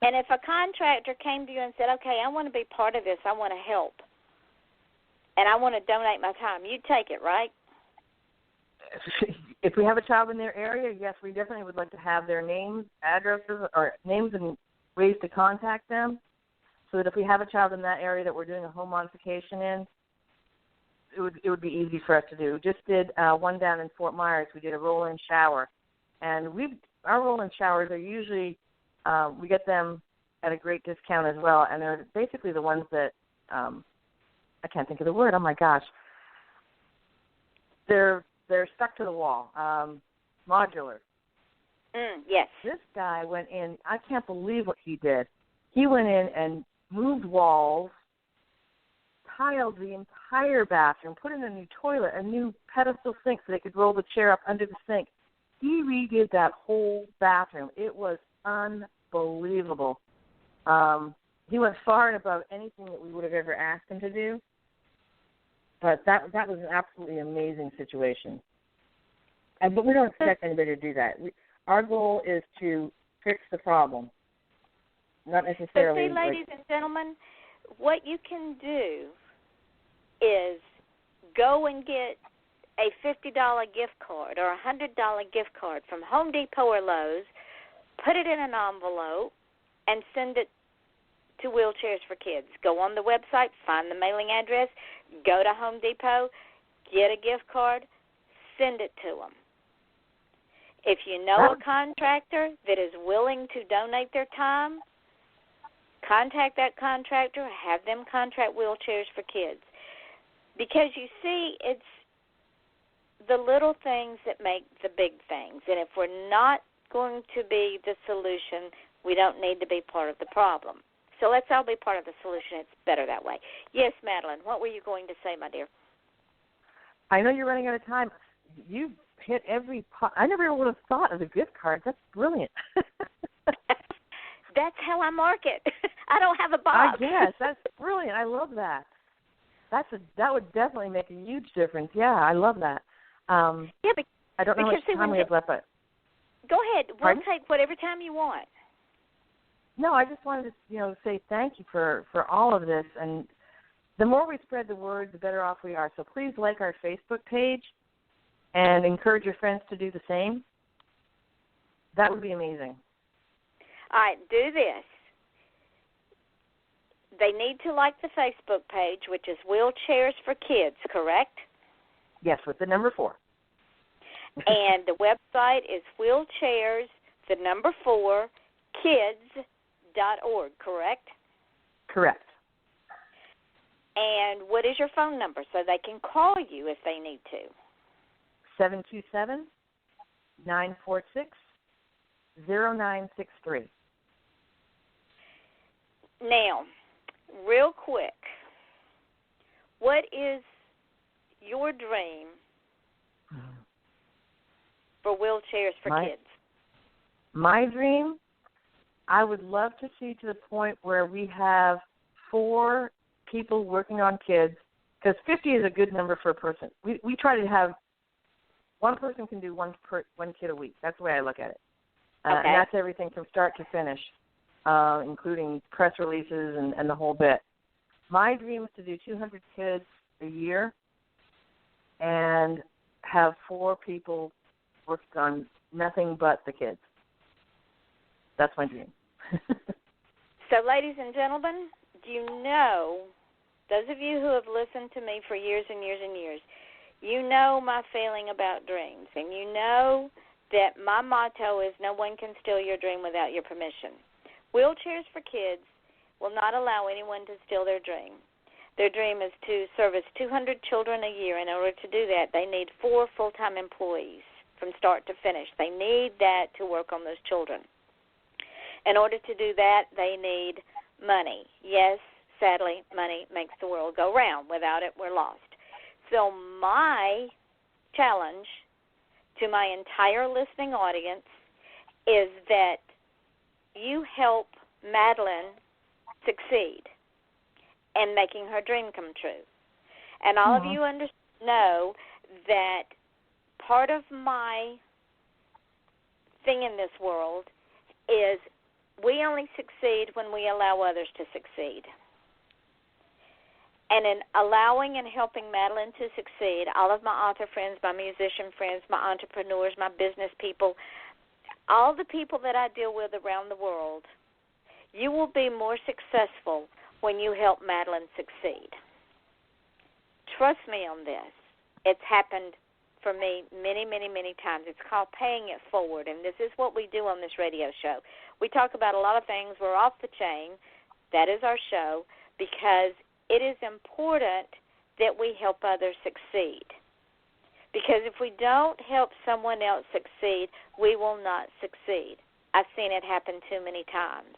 And if a contractor came to you and said, okay, I want to be part of this, I want to help, and I want to donate my time, you'd take it, right? If we have a child in their area, yes, we definitely would like to have their names, addresses, or names and ways to contact them, so that if we have a child in that area that we're doing a home modification in, it would be easy for us to do. Just did one down in Fort Myers. We did a roll-in shower, and our roll-in showers are usually we get them at a great discount as well, and they're basically the ones that I can't think of the word. Oh my gosh, they're stuck to the wall, modular. Yes. This guy went in. I can't believe what he did. He went in and moved walls, tiled the entire bathroom, put in a new toilet, a new pedestal sink so they could roll the chair up under the sink. He redid that whole bathroom. It was unbelievable. He went far and above anything that we would have ever asked him to do. But that was an absolutely amazing situation. But we don't expect anybody to do that. Our goal is to fix the problem, not necessarily. So, see, ladies and gentlemen, what you can do is go and get a $50 gift card or a $100 gift card from Home Depot or Lowe's, put it in an envelope, and send it to Wheelchairs for Kids. Go on the website, find the mailing address, go to Home Depot, get a gift card, send it to them. If you know a contractor that is willing to donate their time, contact that contractor, have them contract Wheelchairs for Kids. Because, you see, it's the little things that make the big things. And if we're not going to be the solution, we don't need to be part of the problem. So let's all be part of the solution. It's better that way. Yes, Madeline, what were you going to say, my dear? I know you're running out of time. You hit every pot. I never would have thought of a gift card. That's brilliant. That's how I market. I don't have a box. Yes, that's brilliant. I love that. That would definitely make a huge difference. Yeah, I love that. Yeah, but I don't know how much time we have left, but go ahead. Pardon? We'll take whatever time you want. No, I just wanted to, say thank you for all of this. And the more we spread the word, the better off we are. So please like our Facebook page and encourage your friends to do the same. That would be amazing. All right, do this. They need to like the Facebook page, which is Wheelchairs for Kids, correct? Yes, with the number 4. And the website is wheelchairs4kids.org, correct? Correct. And what is your phone number so they can call you if they need to? 727-946-0963. Now, real quick, what is your dream for Wheelchairs for Kids? My dream, I would love to see to the point where we have 4 people working on kids, because 50 is a good number for a person. We try to have one person can do one kid a week. That's the way I look at it. Okay. And that's everything from start to finish, including press releases and the whole bit. My dream is to do 200 kids a year and have 4 people working on nothing but the kids. That's my dream. So, ladies and gentlemen, you know, those of you who have listened to me for years and years and years, you know my feeling about dreams, and you know that my motto is no one can steal your dream without your permission. Wheelchairs for Kids will not allow anyone to steal their dream. Their dream is to service 200 children a year. In order to do that, they need 4 full-time employees from start to finish. They need that to work on those children. In order to do that, they need money. Yes, sadly, money makes the world go round. Without it, we're lost. So my challenge to my entire listening audience is that you help Madeline succeed in making her dream come true. And all of you know that part of my thing in this world is we only succeed when we allow others to succeed. And in allowing and helping Madeline to succeed, all of my author friends, my musician friends, my entrepreneurs, my business people, all the people that I deal with around the world, you will be more successful when you help Madeline succeed. Trust me on this. It's happened for me many, many, many times. It's called paying it forward, and this is what we do on this radio show. We talk about a lot of things. We're off the chain. That is our show because it is important that we help others succeed. Because if we don't help someone else succeed, we will not succeed. I've seen it happen too many times.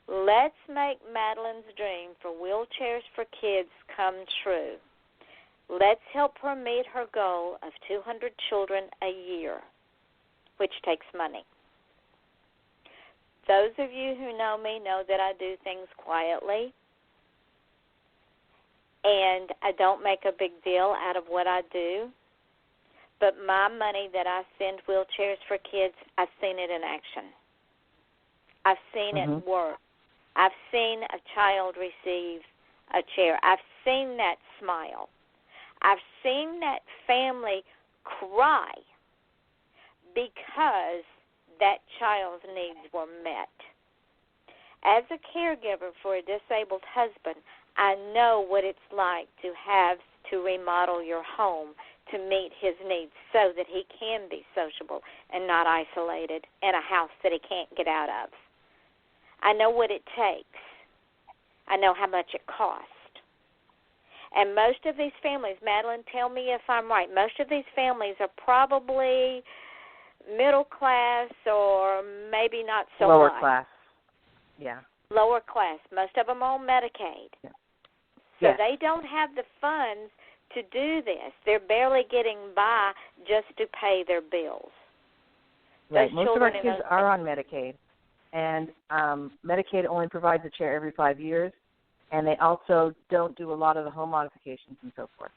Let's make Madeline's dream for Wheelchairs for Kids come true. Let's help her meet her goal of 200 children a year, which takes money. Those of you who know me know that I do things quietly, and I don't make a big deal out of what I do. But my money that I send Wheelchairs for Kids, I've seen it in action. I've seen it work. I've seen a child receive a chair. I've seen that smile. I've seen that family cry because that child's needs were met. As a caregiver for a disabled husband, I know what it's like to have to remodel your home to meet his needs so that he can be sociable and not isolated in a house that he can't get out of. I know what it takes. I know how much it costs. And most of these families, Madeline, tell me if I'm right, most of these families are probably middle class or maybe not so lower high. Class. Yeah. Lower class. Most of them are on Medicaid. Yeah. So Yes. they don't have the funds to do this. They're barely getting by just to pay their bills. Right. Those Most of our children kids are on Medicaid, and Medicaid only provides a chair every 5 years, and they also don't do a lot of the home modifications and so forth.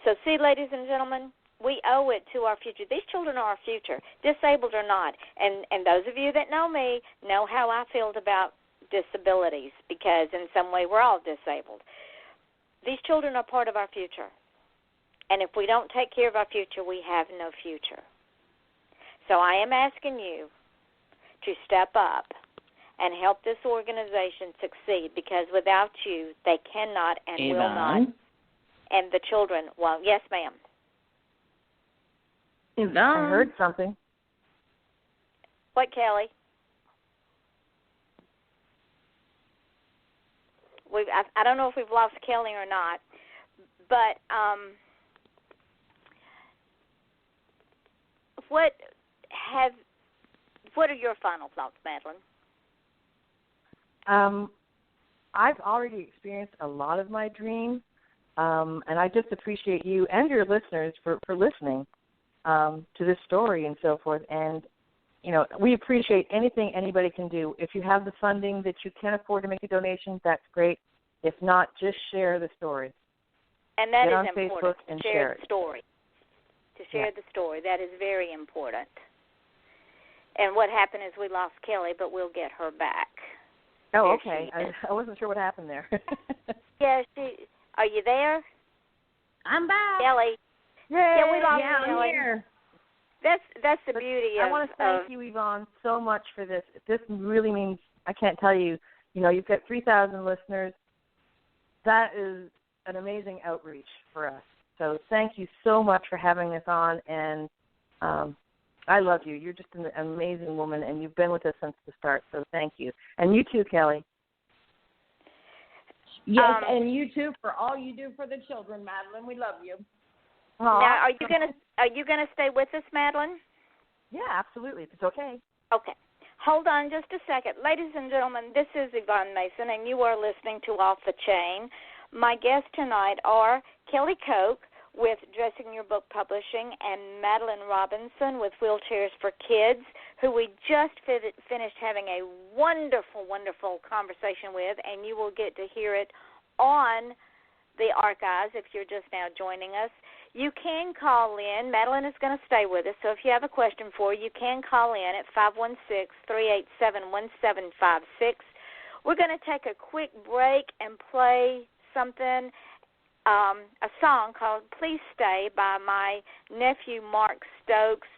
So see, ladies and gentlemen, we owe it to our future. These children are our future, disabled or not. And those of you that know me know how I feel about disabilities because in some way we're all disabled. These children are part of our future. And if we don't take care of our future, we have no future. So I am asking you to step up and help this organization succeed because without you, they cannot and will not. And the children, well, yes, ma'am. I heard something. What, Kelly? I don't know if we've lost Kelly or not, but what are your final thoughts, Madeline? I've already experienced a lot of my dream, and I just appreciate you and your listeners for listening to this story and so forth. And, you know, we appreciate anything anybody can do. If you have the funding that you can afford to make a donation, that's great. If not, just share the story. And that Get is on important, Facebook and share the story. To share the story, that is very important. And what happened is we lost Kelly, but we'll get her back. Oh, okay. I wasn't sure what happened there. Yeah, are you there? I'm back. Kelly. Yay, Yeah, we lost I'm Kelly. here. That's the beauty of... I want to thank you, Yvonne, so much for this. This really means, I can't tell you, you know, you've got 3,000 listeners. That is an amazing outreach for us. So thank you so much for having us on, and I love you. You're just an amazing woman, and you've been with us since the start, so thank you. And you too, Kelly. Yes, and you too for all you do for the children, Madeline. We love you. Now, are you gonna stay with us, Madeline? Yeah, absolutely. If it's okay. Okay. Hold on just a second. Ladies and gentlemen, this is Yvonne Mason, and you are listening to Off the Chain. My guests tonight are Kelly Koch with Dressing Your Book Publishing and Madeline Robinson with Wheelchairs for Kids, who we just finished having a wonderful, wonderful conversation with, and you will get to hear it on the archives if you're just now joining us. You can call in. Madeline is going to stay with us, so if you have a question for her, you can call in at 516-387-1756. We're going to take a quick break and play something, a song called Please Stay by my nephew Mark Stokes.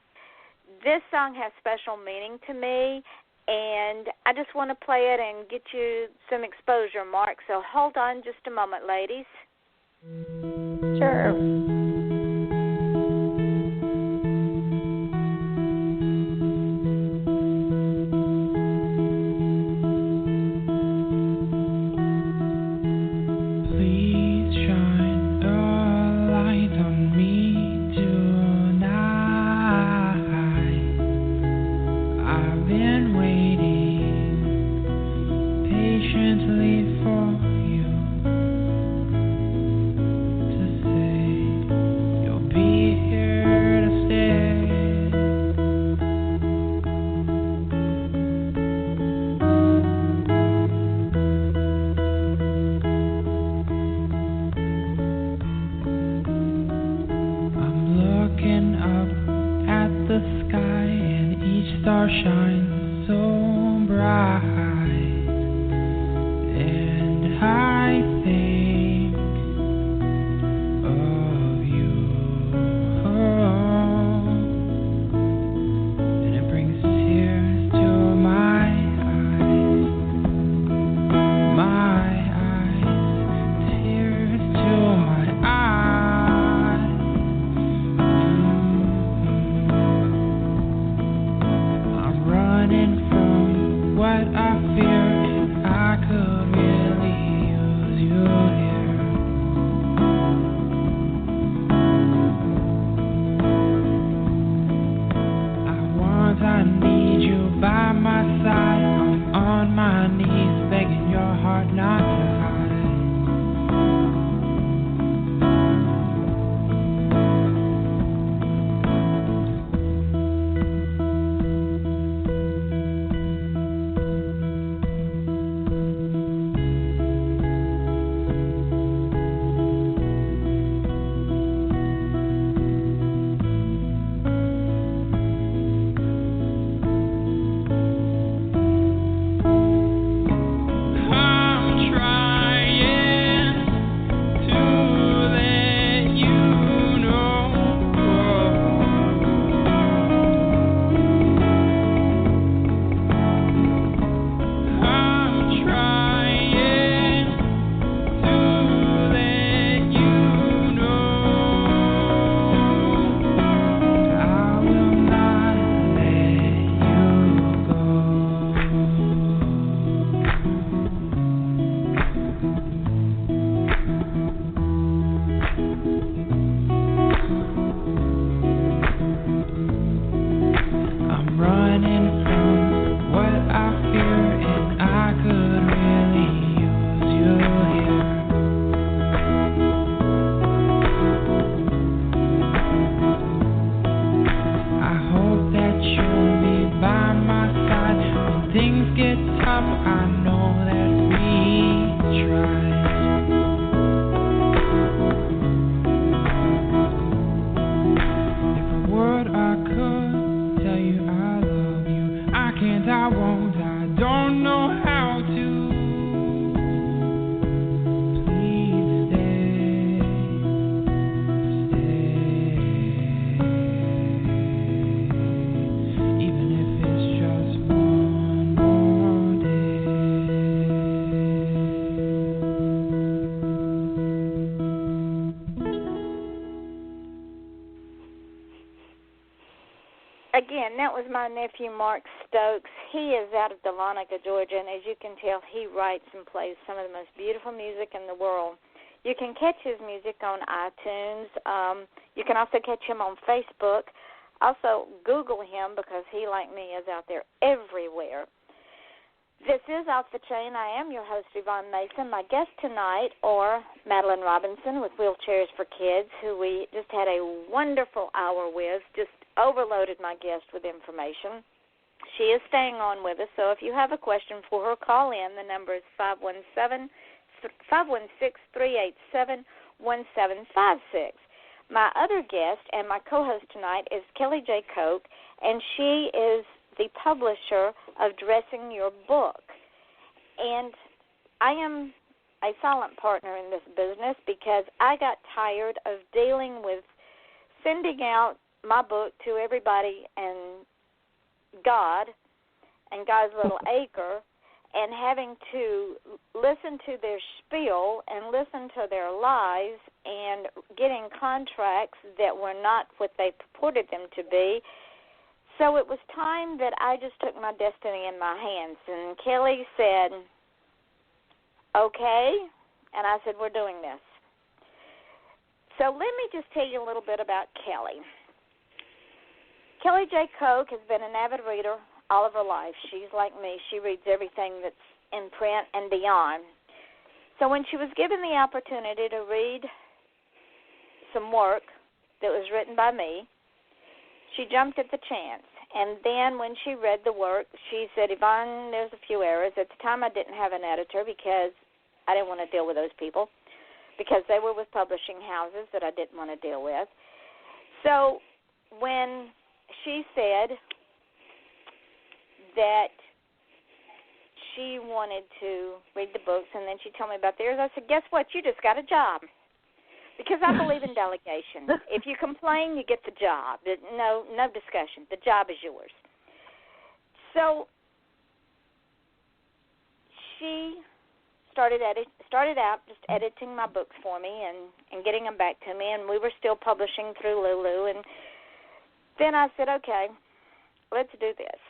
This song has special meaning to me, and I just want to play it and get you some exposure, Mark, so hold on just a moment, ladies. Sure. Run again, that was my nephew, Mark Stokes. He is out of Dahlonega, Georgia, and as you can tell, he writes and plays some of the most beautiful music in the world. You can catch his music on iTunes. You can also catch him on Facebook. Also, Google him because he, like me, is out there everywhere. This is Off the Chain. I am your host, Yvonne Mason. My guests tonight are Madeline Robinson with Wheelchairs for Kids, who we just had a wonderful hour with, just overloaded my guest with information. She is staying on with us, so if you have a question for her, call in. The number is 516-387-1756. My other guest and my co-host tonight is Kelly J. Koch, and she is the publisher of Dressing Your Book. And I am a silent partner in this business because I got tired of dealing with sending out my book to everybody and God's little acre and having to listen to their spiel and listen to their lies and getting contracts that were not what they purported them to be. So it was time that I just took my destiny in my hands. And Kelly said, okay. And I said, we're doing this. So let me just tell you a little bit about Kelly. Kelly J. Koch has been an avid reader all of her life. She's like me. She reads everything that's in print and beyond. So when she was given the opportunity to read some work that was written by me, she jumped at the chance. And then when she read the work, she said, Yvonne, there's a few errors. At the time, I didn't have an editor because I didn't want to deal with those people because they were with publishing houses that I didn't want to deal with. So when she said that she wanted to read the books and then she told me about the errors, I said, guess what? You just got a job. Because I believe in delegation. If you complain, you get the job. No discussion. The job is yours. So she started out just editing my books for me and getting them back to me, and we were still publishing through Lulu. And then I said, okay, let's do this.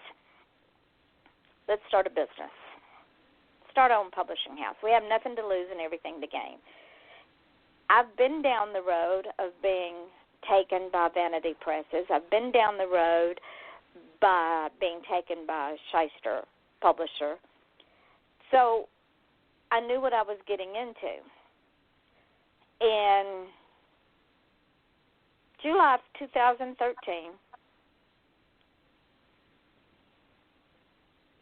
Let's start a business. Start our own publishing house. We have nothing to lose and everything to gain. I've been down the road of being taken by vanity presses. I've been down the road by being taken by a shyster publisher. So I knew what I was getting into. In July of 2013,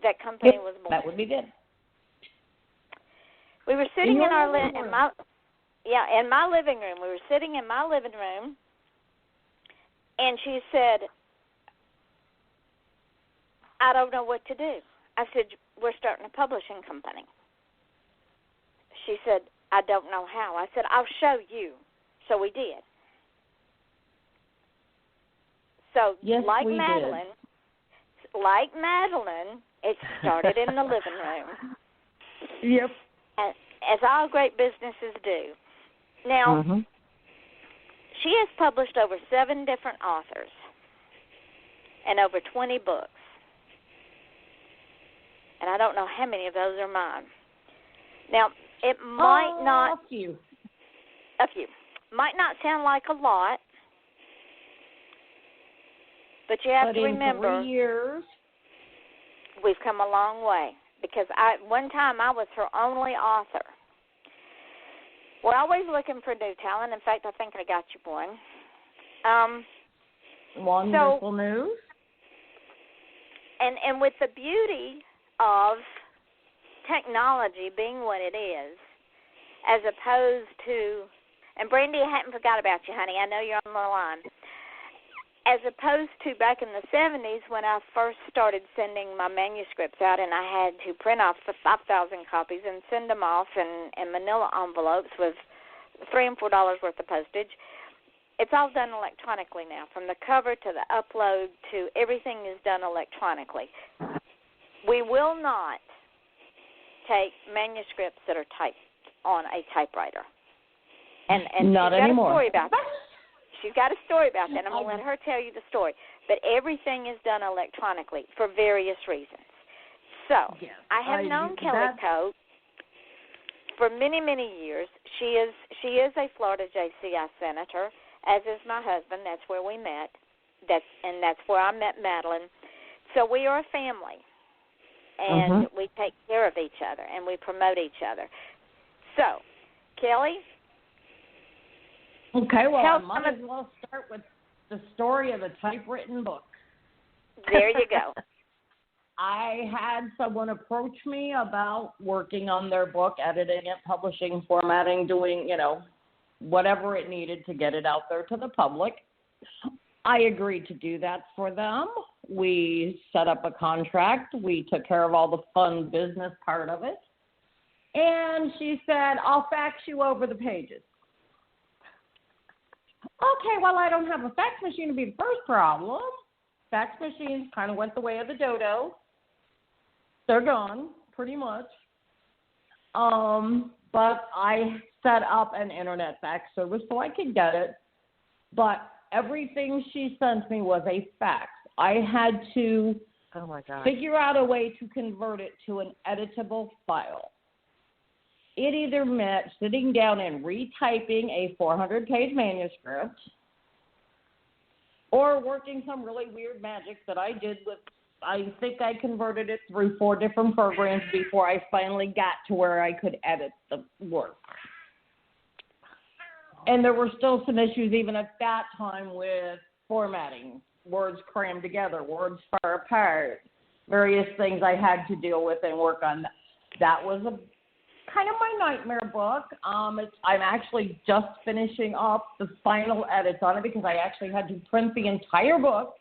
that company was born. That would be good. We were sitting in my living room. We were sitting in my living room, and she said, I don't know what to do. I said, we're starting a publishing company. She said, I don't know how. I said, I'll show you. So we did. So yes, like Madeline, it started in the living room. Yep. As all great businesses do. Now, she has published over 7 different authors and over 20 books. And I don't know how many of those are mine. Now, it might not... A few. Might not sound like a lot, but you have to remember... in 3 years... We've come a long way. Because one time I was her only author. We're always looking for new talent. In fact, I think I got you one. Wonderful news. And with the beauty of technology being what it is, as opposed to, and Brandy, I hadn't forgot about you, honey. I know you're on the line. As opposed to back in the 70s when I first started sending my manuscripts out and I had to print off the 5,000 copies and send them off in manila envelopes with $3 and $4 worth of postage. It's all done electronically now. From the cover to the upload to everything is done electronically. We will not take manuscripts that are typed on a typewriter. And not she's got anymore. A story about that. She's got a story about that. I'm going to let her tell you the story. But everything is done electronically for various reasons. So Yes, I have known Kelly Coate for many, many years. She is a Florida JCI senator, as is my husband. That's where we met. That's where I met Madeline. So we are a family, and we take care of each other, and we promote each other. So, Kelly? Okay, well, I might as well start with the story of a typewritten book. There you go. I had someone approach me about working on their book, editing it, publishing, formatting, doing, whatever it needed to get it out there to the public. I agreed to do that for them. We set up a contract. We took care of all the fun business part of it. And she said, I'll fax you over the pages. Okay, well, I don't have a fax machine to be the first problem. Fax machines kind of went the way of the dodo. They're gone, pretty much. But I set up an internet fax service so I could get it. But everything she sent me was a fax. I had to figure out a way to convert it to an editable file. It either meant sitting down and retyping a 400-page manuscript or working some really weird magic that I did with, I think I converted it through 4 different programs before I finally got to where I could edit the work. And there were still some issues even at that time with formatting, words crammed together, words far apart, various things I had to deal with and work on. That was a kind of my nightmare book. I'm actually just finishing up the final edits on it because I actually had to print the entire book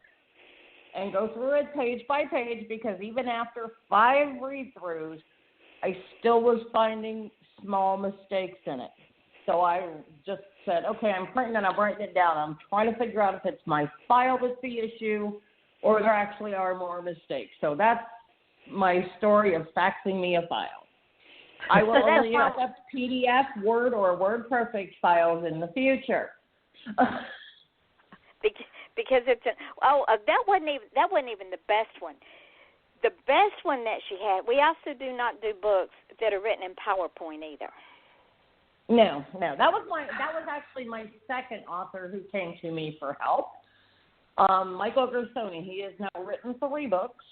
and go through it page by page because even after 5 read-throughs, I still was finding small mistakes in it. So I just said, okay, I'm printing and I'm writing it down. I'm trying to figure out if it's my file that's the issue or there actually are more mistakes. So that's my story of faxing me a file. I will only accept PDF, Word, or WordPerfect files in the future. Because it's that wasn't even the best one. The best one that she had. We also do not do books that are written in PowerPoint either. No. That was actually my second author who came to me for help. Michael Gersoni. He has now written 3 books.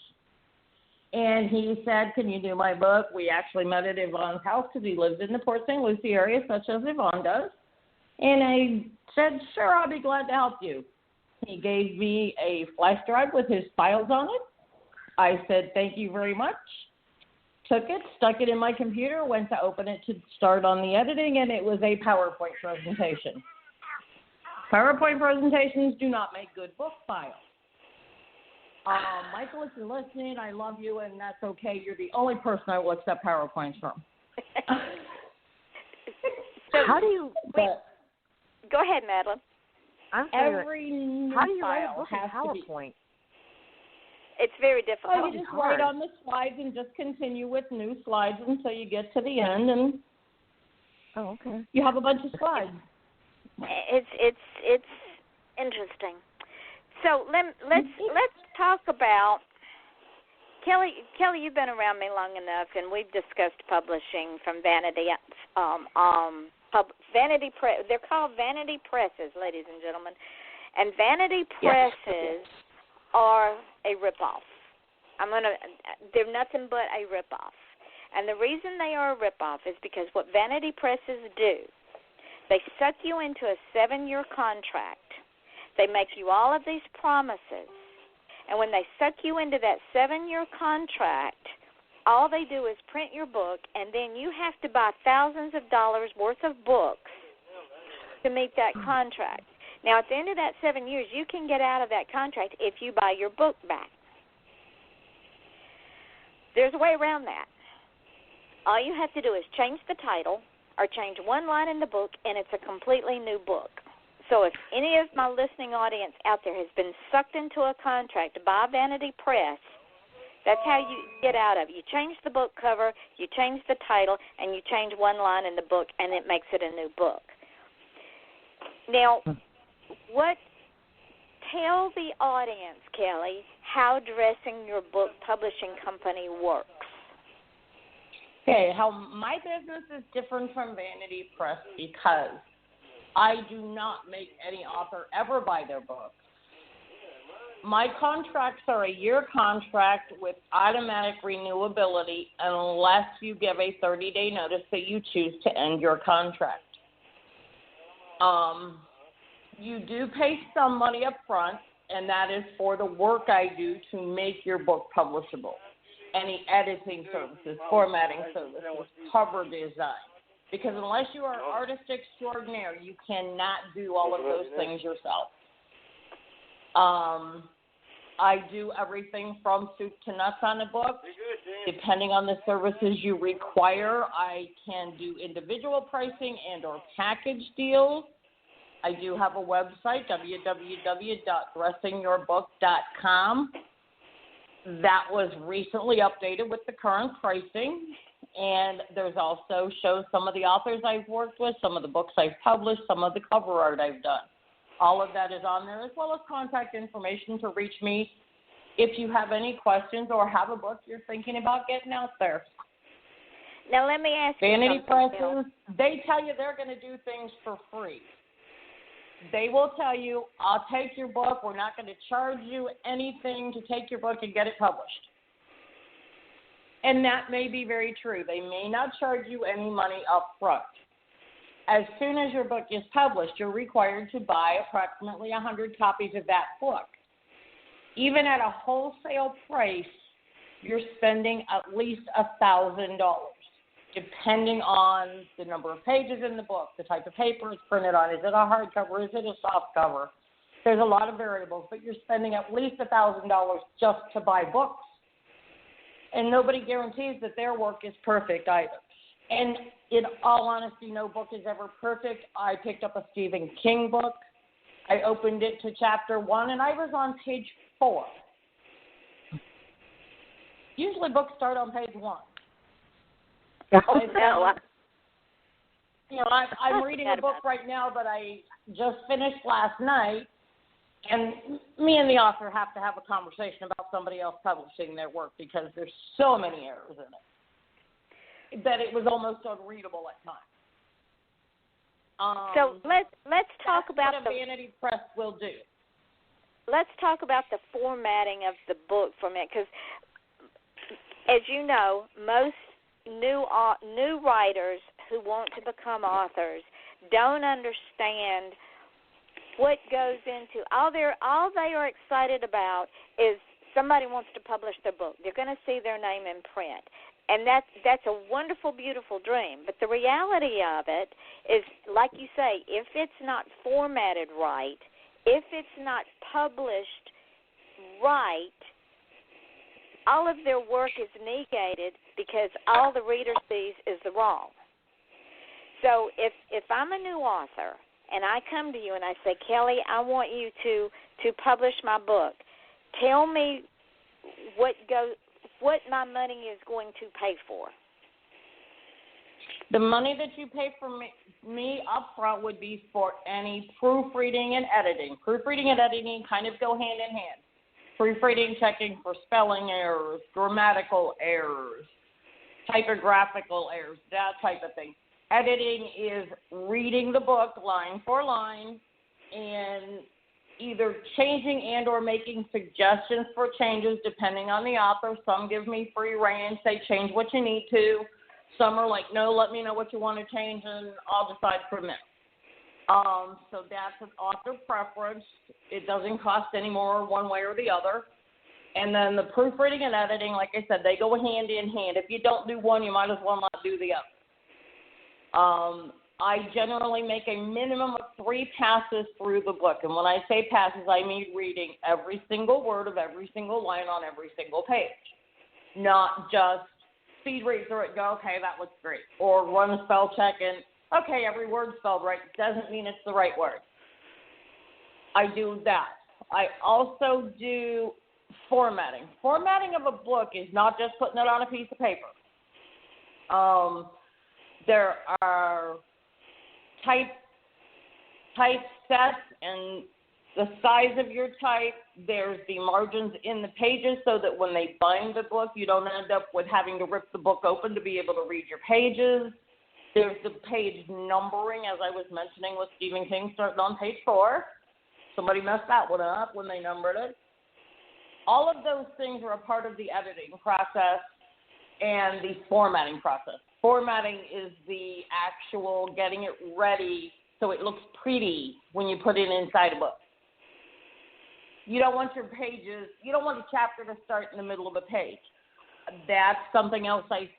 And he said, can you do my book? We actually met at Yvonne's house because he lives in the Port St. Lucie area, such as Yvonne does. And I said, sure, I'll be glad to help you. He gave me a flash drive with his files on it. I said, thank you very much. Took it, stuck it in my computer, went to open it to start on the editing, and it was a PowerPoint presentation. PowerPoint presentations do not make good book files. Michael, if you're listening, I love you, and that's okay. You're the only person I will accept PowerPoints from. So how do you... Go ahead, Madeline. Every new how do you write file a book in PowerPoint? It's very difficult. Oh, you just write on the slides and just continue with new slides until you get to the end, and you have a bunch of slides. It's interesting. So let's talk about Kelly. You've been around me long enough, and we've discussed publishing from vanity. Vanity press. They're called vanity presses, ladies and gentlemen, and vanity presses are a ripoff. They're nothing but a ripoff, and the reason they are a ripoff is because what vanity presses do, they suck you into a 7-year contract. They make you all of these promises, and when they suck you into that 7-year contract, all they do is print your book, and then you have to buy thousands of dollars worth of books to meet that contract. Now, at the end of that 7 years, you can get out of that contract if you buy your book back. There's a way around that. All you have to do is change the title or change one line in the book, and it's a completely new book. So if any of my listening audience out there has been sucked into a contract by Vanity Press, that's how you get out of it. You change the book cover, you change the title, and you change one line in the book, and it makes it a new book. Now, Tell the audience, Kelly, how Dressing Your Book Publishing Company works. Okay, how my business is different from Vanity Press because I do not make any author ever buy their books. My contracts are a year contract with automatic renewability unless you give a 30-day notice that you choose to end your contract. You do pay some money up front, and that is for the work I do to make your book publishable. Any editing services, formatting services, cover design. Because unless you are an artist extraordinaire, you cannot do all of those things yourself. I do everything from soup to nuts on a book. Depending on the services you require, I can do individual pricing and or package deals. I do have a website, www.dressingyourbook.com. That was recently updated with the current pricing. And there's also shows some of the authors I've worked with, some of the books I've published, some of the cover art I've done. All of that is on there, as well as contact information to reach me if you have any questions or have a book you're thinking about getting out there. Now, let me ask you Vanity something, presses, they tell you they're going to do things for free. They will tell you, I'll take your book. We're not going to charge you anything to take your book and get it published. And that may be very true. They may not charge you any money up front. As soon as your book is published, you're required to buy approximately 100 copies of that book. Even at a wholesale price, you're spending at least $1,000, depending on the number of pages in the book, the type of paper it's printed on. Is it a hardcover? Is it a soft cover? There's a lot of variables, but you're spending at least $1,000 just to buy books. And nobody guarantees that their work is perfect either. And in all honesty, no book is ever perfect. I picked up a Stephen King book. I opened it to chapter 1, and I was on page 4. Usually books start on page 1. I'm reading a book right now that I just finished last night, and me and the author have to have a conversation about somebody else publishing their work because there's so many errors in it that it was almost unreadable at times. So let's talk about what a Vanity Press will do. Let's talk about the formatting of the book for a minute, because as you know, most new writers who want to become authors don't understand what goes into all they are excited about is somebody wants to publish their book. They're going to see their name in print. And that's a wonderful, beautiful dream. But the reality of it is, like you say, if it's not formatted right, if it's not published right, all of their work is negated because all the reader sees is the wrong. So if I'm a new author and I come to you and I say, Kelly, I want you to publish my book, tell me what my money is going to pay for. The money that you pay for me up front would be for any proofreading and editing. Proofreading and editing kind of go hand in hand. Proofreading, checking for spelling errors, grammatical errors, typographical errors, that type of thing. Editing is reading the book line for line and either changing and or making suggestions for changes depending on the author. Some give me free rein, say change what you need to. Some are like, no, let me know what you want to change and I'll decide from there. So that's an author preference. It doesn't cost any more one way or the other. And then the proofreading and editing, like I said, they go hand in hand. If you don't do one, you might as well not do the other. I generally make a minimum of 3 passes through the book. And when I say passes, I mean reading every single word of every single line on every single page. Not just speed read through it, go, okay, that looks great. Or run a spell check and, okay, every word spelled right doesn't mean it's the right word. I do that. I also do formatting. Formatting of a book is not just putting it on a piece of paper. There are typesets and the size of your type. There's the margins in the pages so that when they bind the book, you don't end up with having to rip the book open to be able to read your pages. There's the page numbering, as I was mentioning with Stephen King, starting on page 4. Somebody messed that one up when they numbered it. All of those things are a part of the editing process and the formatting process. Formatting is the actual getting it ready so it looks pretty when you put it inside a book. You don't want your pages, you don't want a chapter to start in the middle of a page. That's something else. I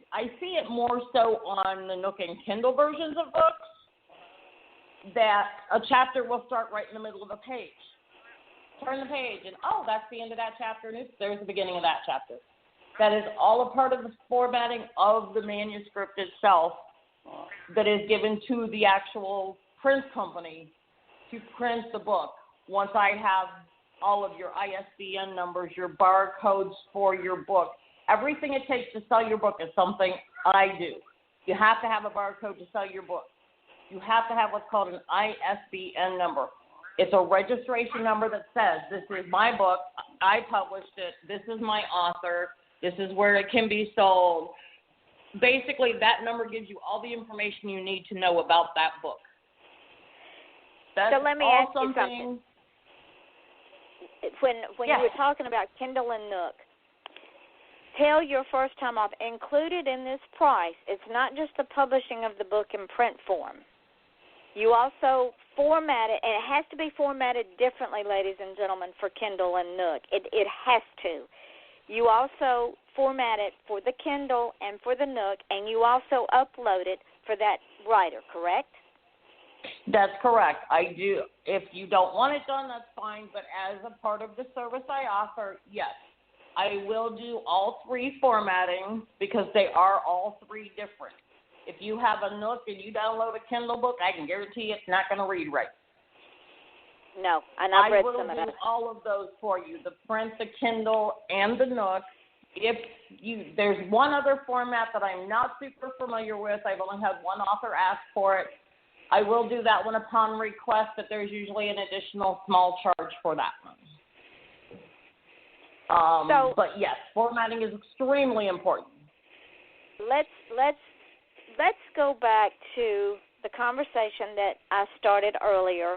see it more so on the Nook and Kindle versions of books, that a chapter will start right in the middle of a page. Turn the page, and that's the end of that chapter, and there's the beginning of that chapter. That is all a part of the formatting of the manuscript itself that is given to the actual print company to print the book. Once I have all of your ISBN numbers, your barcodes for your book, everything it takes to sell your book is something I do. You have to have a barcode to sell your book. You have to have what's called an ISBN number. It's a registration number that says, this is my book, I published it, this is my author, this is where it can be sold. Basically, that number gives you all the information you need to know about that book. That's so let me ask you something. When yes. you were talking about Kindle and Nook, tell your first time off, included in this price, it's not just the publishing of the book in print form. You also format it, and it has to be formatted differently, ladies and gentlemen, for Kindle and Nook. It has to. You also format it for the Kindle and for the Nook, and you also upload it for that writer, correct? That's correct. I do. If you don't want it done, that's fine, but as a part of the service I offer, yes. I will do all 3 formatting because they are all 3 different. If you have a Nook and you download a Kindle book, I can guarantee it's not going to read right. No, and I've read some of I that. will do all of those for you, the print, the Kindle, and the Nook. There's one other format that I'm not super familiar with. I've only had one author ask for it. I will do that one upon request, but there's usually an additional small charge for that one. But yes, formatting is extremely important. Let's go back to the conversation that I started earlier.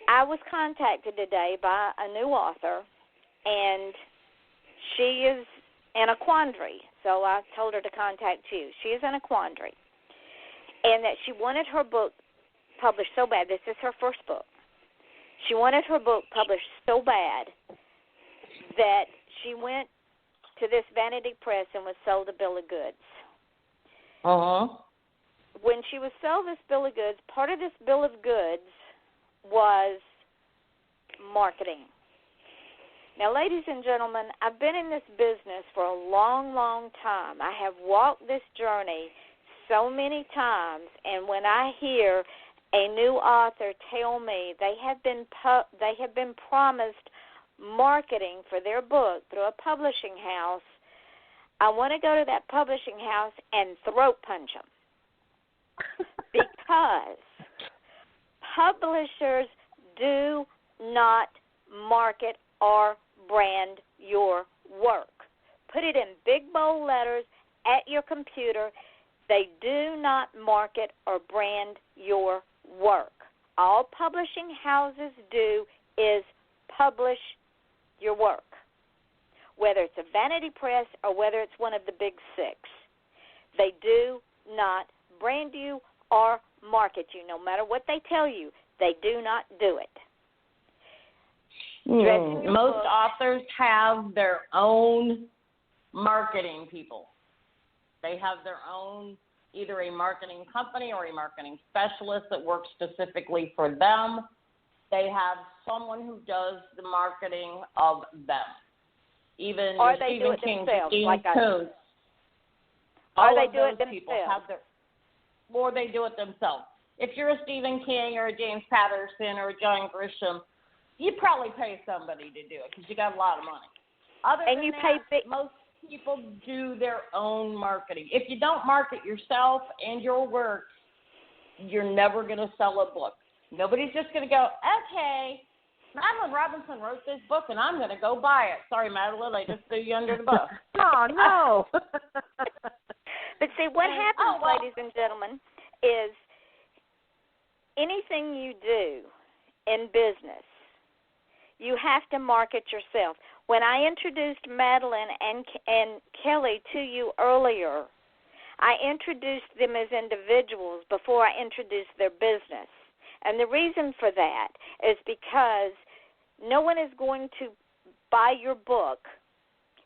I was contacted today by a new author, and she is in a quandary. So I told her to contact you. She is in a quandary, and that she wanted her book published so bad. This is her first book. She wanted her book published so bad that she went to this vanity press and was sold a bill of goods. When she was sold this bill of goods, part of this bill of goods was marketing. Now, ladies and gentlemen, I've been in this business for a long, long time. I have walked this journey so many times, and when I hear a new author tell me they have been promised marketing for their book through a publishing house, I want to go to that publishing house and throat punch them. Because publishers do not market or brand your work. Put it in big bold letters at your computer. They do not market or brand your work. All publishing houses do is publish your work, whether it's a vanity press or whether it's one of the big 6. They do not brand you or market you. No matter what they tell you, they do not do it. Most authors have their own marketing people. They have their own, either a marketing company or a marketing specialist that works specifically for them. They have someone who does the marketing of them. Even or they Stephen do it King, themselves, Stephen like Coates. Or they do those it people themselves. have or they do it themselves. If you're a Stephen King or a James Patterson or a John Grisham, you'd probably pay somebody to do it because you got a lot of money. Most people do their own marketing. If you don't market yourself and your work, you're never going to sell a book. Nobody's just going to go, okay, Madeline Robinson wrote this book, and I'm going to go buy it. Sorry, Madeline, I just threw you under the bus. Oh, no. But see, what happens, ladies and gentlemen, is anything you do in business, you have to market yourself. When I introduced Madeline and Kelly to you earlier, I introduced them as individuals before I introduced their business. And the reason for that is because no one is going to buy your book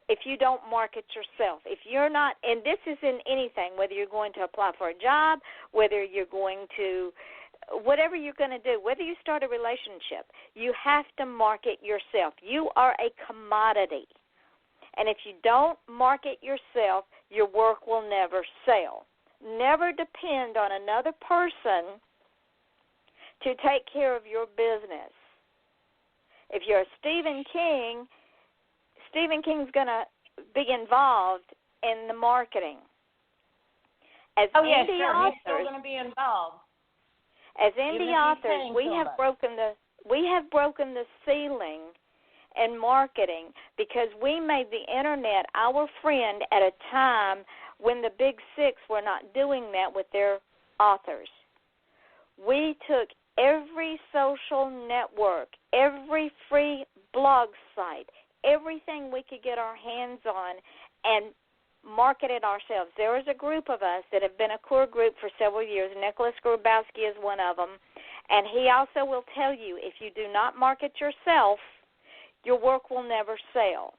if you don't market yourself. If you're not, and this is in anything, whether you're going to apply for a job, whether you're going to, whatever you're going to do, whether you start a relationship, you have to market yourself. You are a commodity. And if you don't market yourself, your work will never sell. Never depend on another person to take care of your business. If you're a Stephen King's going to be involved in the marketing. As indie authors, he's still going to be involved. As indie authors, we have broken the ceiling in marketing because we made the internet our friend at a time when the big six were not doing that with their authors. We took every social network, every free blog site, everything we could get our hands on and marketed ourselves. There is a group of us that have been a core group for several years. Nicholas Grabowski is one of them. And he also will tell you if you do not market yourself, your work will never sell.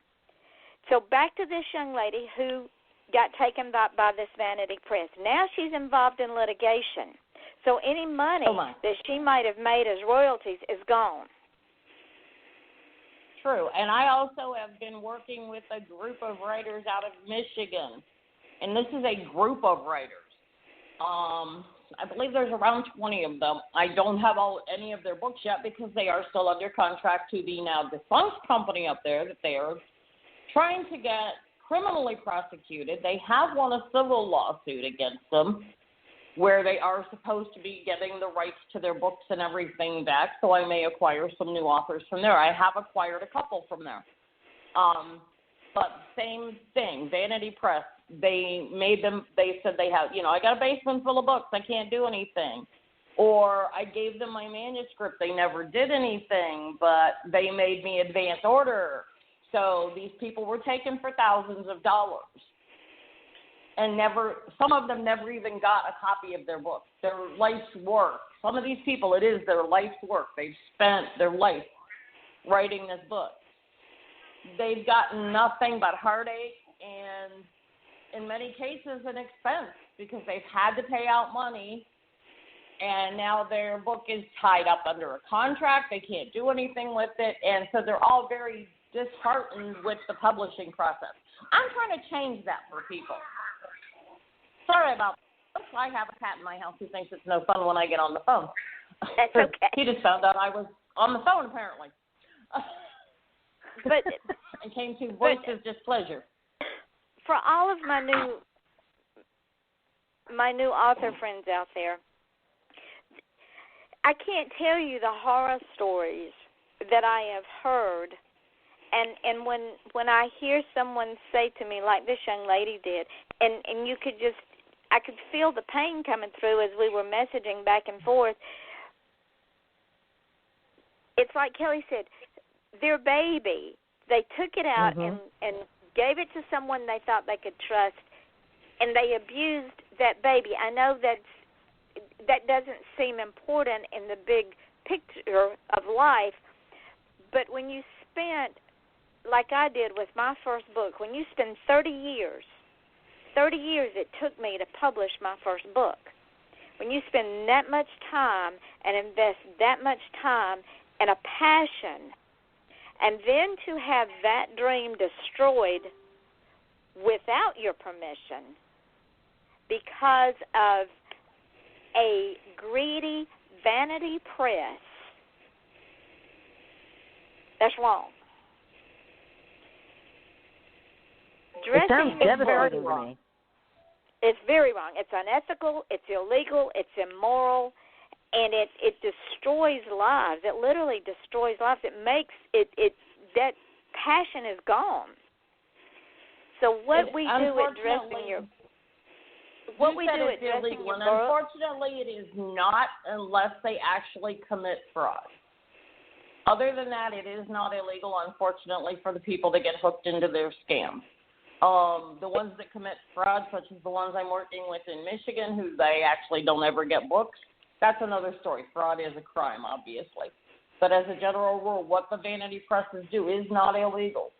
So back to this young lady who got taken by this vanity press. Now she's involved in litigation. So any money that she might have made as royalties is gone. True. And I also have been working with a group of writers out of Michigan. And this is a group of writers. I believe there's around 20 of them. I don't have any of their books yet because they are still under contract to the now defunct company up there that they are trying to get criminally prosecuted. They have won a civil lawsuit against them where they are supposed to be getting the rights to their books and everything back, so I may acquire some new authors from there. I have acquired a couple from there. But same thing, Vanity Press, they said they have, I got a basement full of books, I can't do anything. Or I gave them my manuscript, they never did anything, but they made me advance order. So these people were taken for thousands of dollars. And some of them never even got a copy of their book, their life's work. Some of these people, it is their life's work. They've spent their life writing this book. They've gotten nothing but heartache and, in many cases, an expense because they've had to pay out money, and now their book is tied up under a contract. They can't do anything with it, and so they're all very disheartened with the publishing process. I'm trying to change that for people. Sorry about that. I have a cat in my house who thinks it's no fun when I get on the phone. That's okay. He just found out I was on the phone, apparently. But and came to voice his displeasure. For all of my new author friends out there, I can't tell you the horror stories that I have heard. And when I hear someone say to me, like this young lady did, and you could just, I could feel the pain coming through as we were messaging back and forth. It's like Kelly said, their baby, they took it out and gave it to someone they thought they could trust, and they abused that baby. I know that doesn't seem important in the big picture of life, but when you spent, like I did with my first book, when you spend 30 years it took me to publish my first book. When you spend that much time and invest that much time and a passion, and then to have that dream destroyed without your permission because of a greedy vanity press, that's wrong. It sounds devastating to me. It's very wrong. It's unethical. It's illegal. It's immoral. and it destroys lives. It literally destroys lives. It makes it that passion is gone. So what we do at dressing your unfortunately, it is not unless they actually commit fraud. Other than that, it is not illegal, unfortunately, for the people that get hooked into their scams. The ones that commit fraud, such as the ones I'm working with in Michigan, who they actually don't ever get books, that's another story. Fraud is a crime, obviously. But as a general rule, what the vanity presses do is not illegal.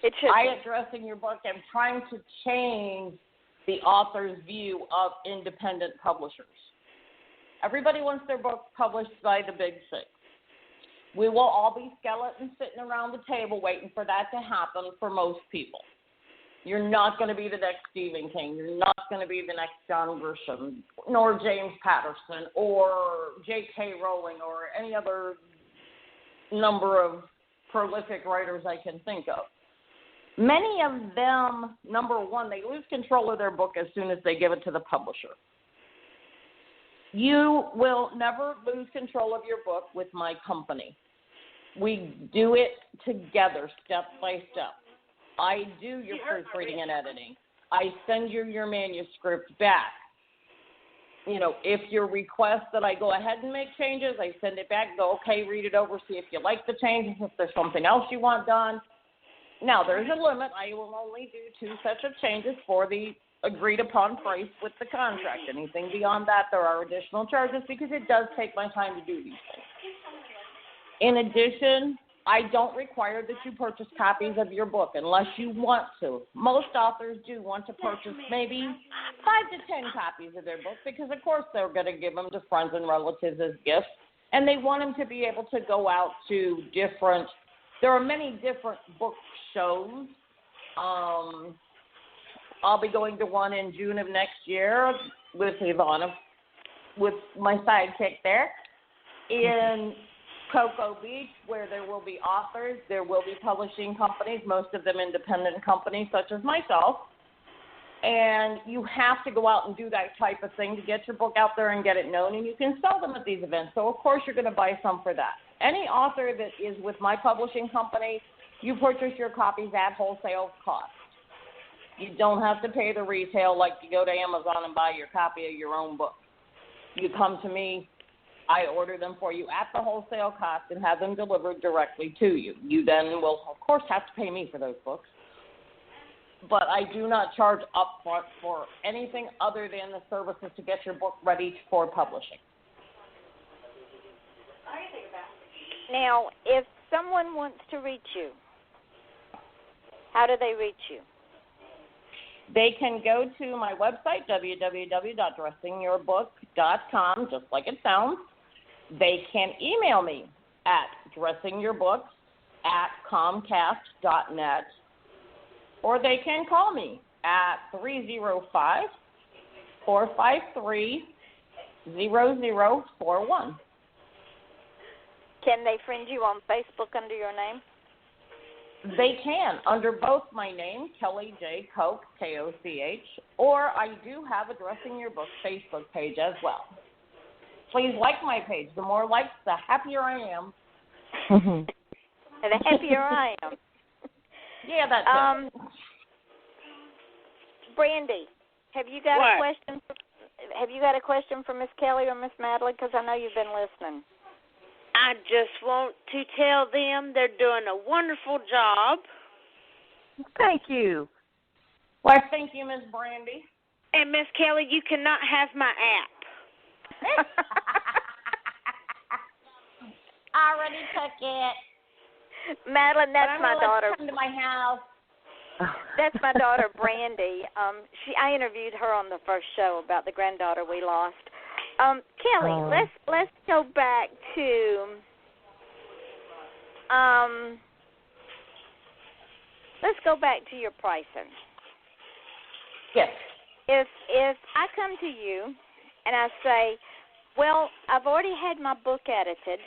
At Dressing Your Book, am trying to change the author's view of independent publishers. Everybody wants their book published by the big six. We will all be skeletons sitting around the table waiting for that to happen for most people. You're not going to be the next Stephen King. You're not going to be the next John Grisham, nor James Patterson, or J.K. Rowling, or any other number of prolific writers I can think of. Many of them, number one, they lose control of their book as soon as they give it to the publisher. You will never lose control of your book with my company. We do it together, step by step. I do your proofreading and editing. I send you your manuscript back. If you request that I go ahead and make changes, I send it back, go, okay, read it over, see if you like the changes, if there's something else you want done. Now, there's a limit. I will only do 2 sets of changes for the agreed-upon price with the contract. Anything beyond that, there are additional charges because it does take my time to do these things. In addition, I don't require that you purchase copies of your book unless you want to. Most authors do want to purchase maybe 5 to 10 copies of their book because, of course, they're going to give them to friends and relatives as gifts, and they want them to be able to go out to different – there are many different book shows. I'll be going to one in June of next year with Ivana, with my sidekick there, in Cocoa Beach, where there will be authors, there will be publishing companies, most of them independent companies such as myself, and you have to go out and do that type of thing to get your book out there and get it known, and you can sell them at these events. So, of course, you're going to buy some for that. Any author that is with my publishing company, you purchase your copies at wholesale cost. You don't have to pay the retail like you go to Amazon and buy your copy of your own book. You come to me, I order them for you at the wholesale cost and have them delivered directly to you. You then will, of course, have to pay me for those books. But I do not charge upfront for anything other than the services to get your book ready for publishing. Now, if someone wants to reach you, how do they reach you? They can go to my website, www.dressingyourbook.com, just like it sounds. They can email me at dressingyourbooks@comcast.net, or they can call me at 305-453-0041. Can they friend you on Facebook under your name? They can, under both my name, Kelly J. Koch, K-O-C-H, or I do have a Dressing Your Book Facebook page as well. Please like my page. The more likes, the happier I am. The happier I am. Yeah, that's it. Brandy, have you got a question? Have you got a question for Miss Kelly or Miss Madeline? Because I know you've been listening. I just want to tell them they're doing a wonderful job. Thank you. Well, thank you, Miss Brandy. And Miss Kelly, you cannot have my app. I already took it. Madeline, that's my daughter. Come to my house. That's my daughter, Brandy. I interviewed her on the first show about the granddaughter we lost. Kelly, let's go back to your pricing. Yes. If I come to you and I say, well, I've already had my book edited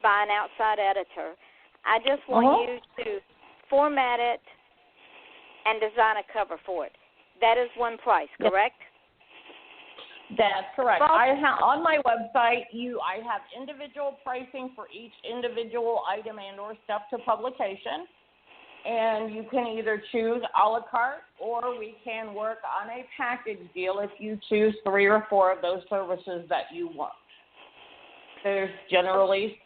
by an outside editor. I just want you to format it and design a cover for it. That is one price, correct? That's correct. On my website, I have individual pricing for each individual item and or step to publication. And you can either choose a la carte, or we can work on a package deal if you choose 3 or 4 of those services that you want. There's generally,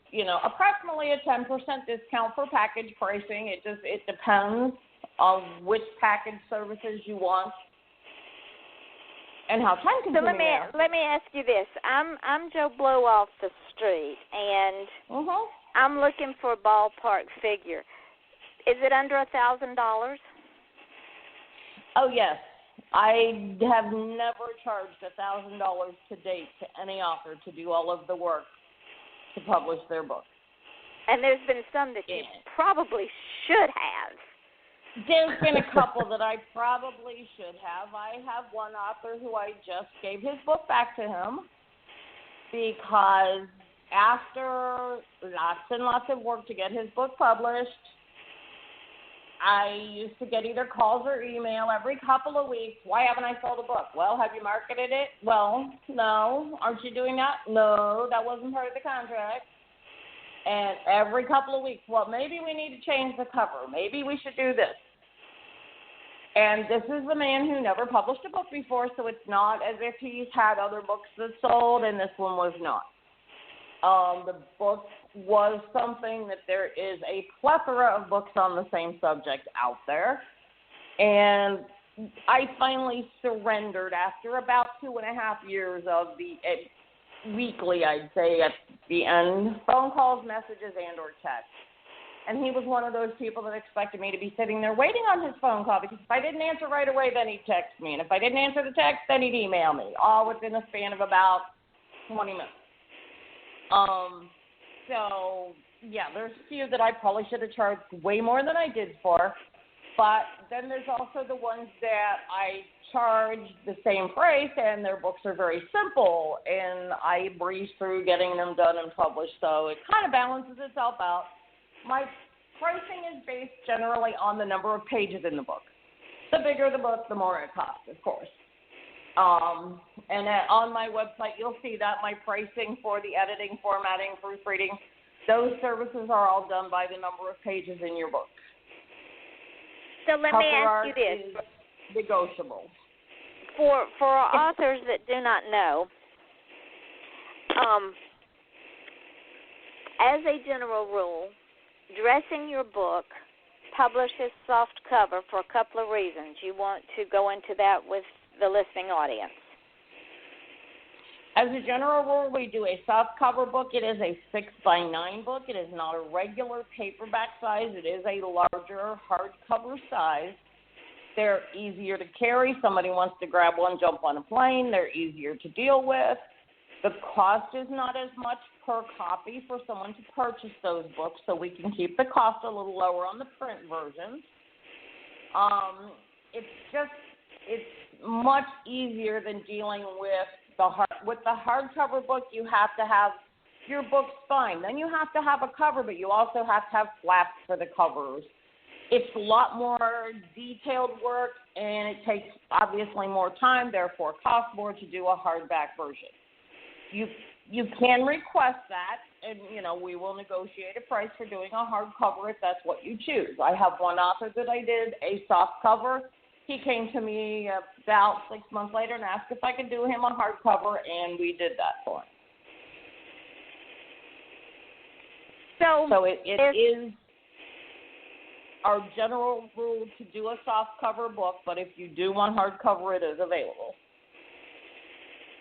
approximately a 10% discount for package pricing. It depends on which package services you want and how time consuming they are. Let me ask you this. I'm Joe Blow off the street, and I'm looking for a ballpark figure. Is it under $1,000? Oh, yes. I have never charged $1,000 to date to any author to do all of the work to publish their book. And there's been some that you probably should have. There's been a couple that I probably should have. I have one author who I just gave his book back to him because after lots and lots of work to get his book published, I used to get either calls or email every couple of weeks. Why haven't I sold a book? Well, have you marketed it? Well, no. Aren't you doing that? No, that wasn't part of the contract. And every couple of weeks, well, maybe we need to change the cover. Maybe we should do this. And this is the man who never published a book before, so it's not as if he's had other books that sold, and this one was not. The book was something that there is a plethora of books on the same subject out there. And I finally surrendered after about 2.5 years of the weekly, I'd say, at the end, phone calls, messages, and or texts. And he was one of those people that expected me to be sitting there waiting on his phone call, because if I didn't answer right away, then he'd text me. And if I didn't answer the text, then he'd email me, all within a span of about 20 minutes. So, yeah, there's a few that I probably should have charged way more than I did for. But then there's also the ones that I charge the same price, and their books are very simple, and I breeze through getting them done and published. So it kind of balances itself out. My pricing is based generally on the number of pages in the book. The bigger the book, the more it costs, of course. And on my website, you'll see that my pricing for the editing, formatting, proofreading, those services are all done by the number of pages in your book. So let me ask you this. Is negotiable. For authors that do not know, as a general rule, dressing your book, publish a soft cover for a couple of reasons. You want to go into that with the listening audience. As a general rule, we do a soft cover book. It is a 6x9 book. It is not a regular paperback size. It is a larger hardcover size. They're easier to carry. Somebody wants to grab one, jump on a plane. They're easier to deal with. The cost is not as much per copy for someone to purchase those books, so we can keep the cost a little lower on the print versions. It's much easier than dealing with the hardcover book. You have to have your book spine. Then you have to have a cover, but you also have to have flaps for the covers. It's a lot more detailed work, and it takes obviously more time, therefore costs more to do a hardback version. You can request that, and, we will negotiate a price for doing a hardcover if that's what you choose. I have one author that I did a soft cover. He came to me about 6 months later and asked if I could do him a hardcover, and we did that for him. So it is our general rule to do a soft cover book, but if you do want hardcover, it is available.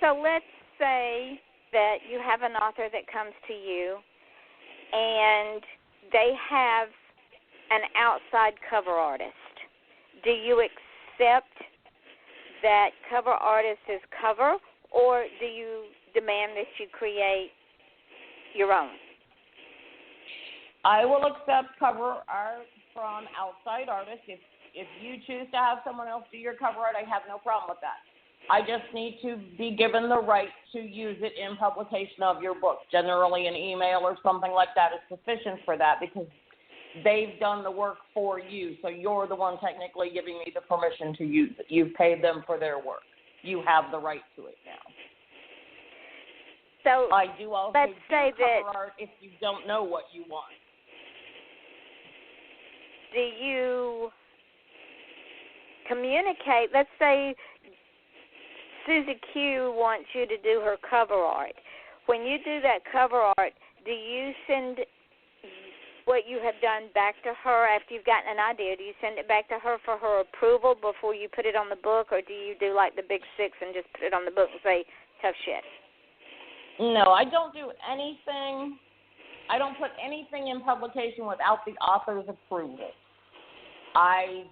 So let's say that you have an author that comes to you and they have an outside cover artist. Do you accept that cover artist's cover, or do you demand that you create your own? I will accept cover art from outside artists. If you choose to have someone else do your cover art, I have no problem with that. I just need to be given the right to use it in publication of your book. Generally, an email or something like that is sufficient for that, because they've done the work for you, so you're the one technically giving me the permission to use it. You've paid them for their work. You have the right to it now. So I do also let's say cover that. art if you don't know what you want. Do you communicate? Let's say Susie Q wants you to do her cover art. When you do that cover art, do you send what you have done back to her after you've gotten an idea? Do you send it back to her for her approval before you put it on the book, or do you do like the big six and just put it on the book and say, tough shit? No, I don't do anything. I don't put anything in publication without the author's approval. I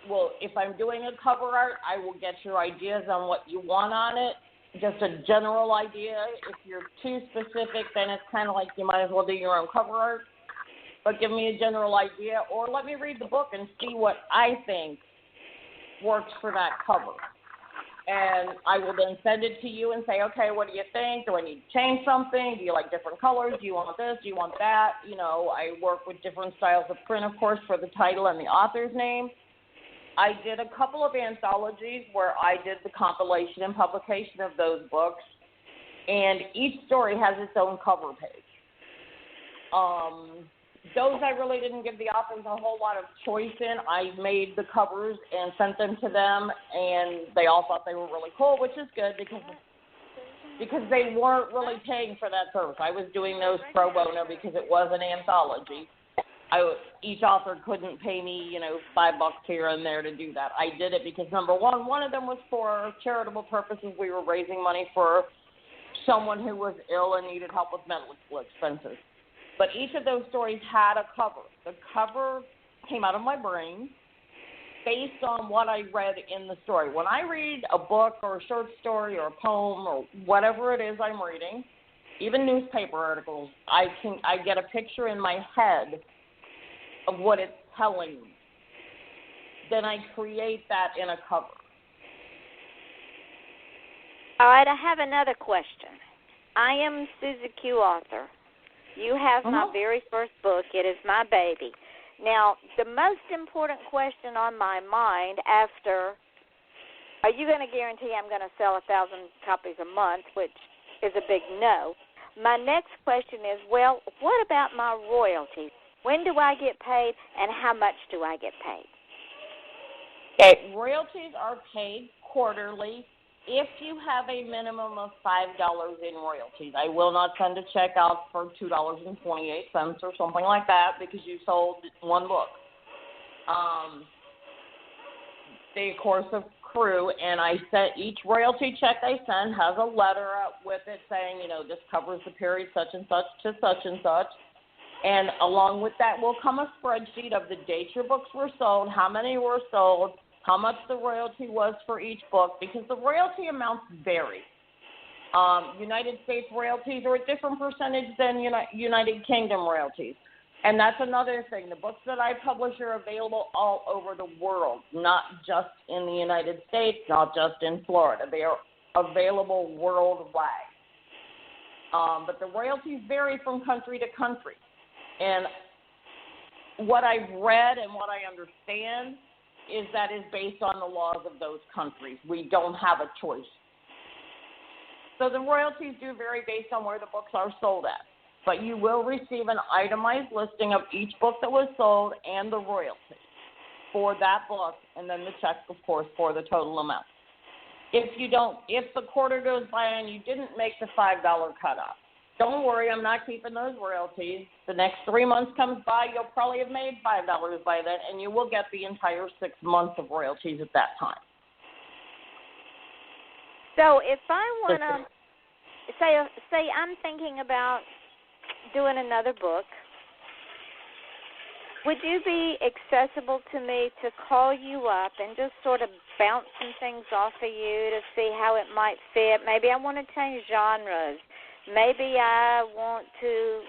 will, if I'm doing a cover art, I will get your ideas on what you want on it. Just a general idea. If you're too specific, then it's kind of like you might as well do your own cover art. But give me a general idea, or let me read the book and see what I think works for that cover. And I will then send it to you and say, okay, what do you think? Do I need to change something? Do you like different colors? Do you want this? Do you want that? You know, I work with different styles of print, of course, for the title and the author's name. I did a couple of anthologies where I did the compilation and publication of those books, and each story has its own cover page. Those I really didn't give the authors a whole lot of choice in. I made the covers and sent them to them, and they all thought they were really cool, which is good because they weren't really paying for that service. I was doing those pro bono because it was an anthology. Each author couldn't pay me, $5 here and there to do that. I did it because, number one of them was for charitable purposes. We were raising money for someone who was ill and needed help with medical expenses. But each of those stories had a cover. The cover came out of my brain based on what I read in the story. When I read a book or a short story or a poem or whatever it is I'm reading, even newspaper articles, I get a picture in my head of what it's telling me. Then I create that in a cover. All right, I have another question. I am Susie Q, author. You have my very first book. It is my baby. Now, the most important question on my mind after, are you going to guarantee I'm going to sell 1,000 copies a month, which is a big no. My next question is, well, what about my royalties? When do I get paid, and how much do I get paid? Okay, royalties are paid quarterly if you have a minimum of $5 in royalties. I will not send a check out for $2.28 or something like that because you sold one book. They, of course, accrue, and I sent each royalty check I send has a letter out with it saying, this covers the period such and such to such and such. And along with that will come a spreadsheet of the dates your books were sold, how many were sold, how much the royalty was for each book, because the royalty amounts vary. United States royalties are a different percentage than United Kingdom royalties. And that's another thing. The books that I publish are available all over the world, not just in the United States, not just in Florida. They are available worldwide. But the royalties vary from country to country. And what I've read and what I understand is that is based on the laws of those countries. We don't have a choice. So the royalties do vary based on where the books are sold at. But you will receive an itemized listing of each book that was sold and the royalty for that book, and then the check, of course, for the total amount. If the quarter goes by and you didn't make the $5 cutoff, don't worry, I'm not keeping those royalties. The next 3 months comes by, you'll probably have made $5 by then, and you will get the entire 6 months of royalties at that time. So if I want to, say I'm thinking about doing another book, would you be accessible to me to call you up and just sort of bounce some things off of you to see how it might fit? Maybe I want to change genres. Maybe I want to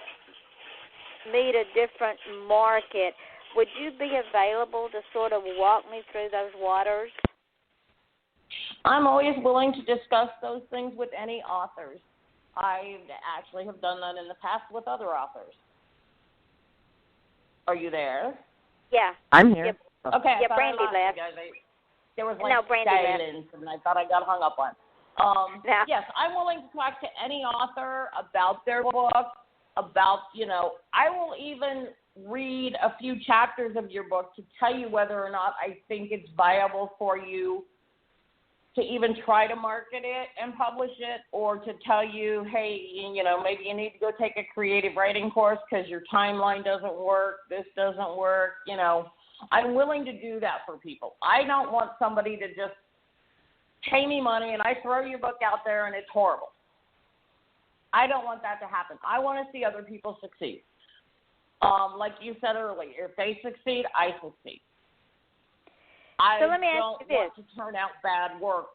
meet a different market. Would you be available to sort of walk me through those waters? I'm always willing to discuss those things with any authors. I actually have done that in the past with other authors. Are you there? Yeah. I'm here. Yep. Okay. Yeah, Brandy left. There was Brandy silence, and I thought I got hung up on. Now, yes, I'm willing to talk to any author about their book, about, I will even read a few chapters of your book to tell you whether or not I think it's viable for you to even try to market it and publish it, or to tell you, hey, maybe you need to go take a creative writing course because your timeline doesn't work, this doesn't work, I'm willing to do that for people. I don't want somebody to just pay me money and I throw your book out there and it's horrible. I don't want that to happen. I want to see other people succeed. Like you said earlier, if they succeed, I succeed. So let me ask don't you this. want to turn out bad work.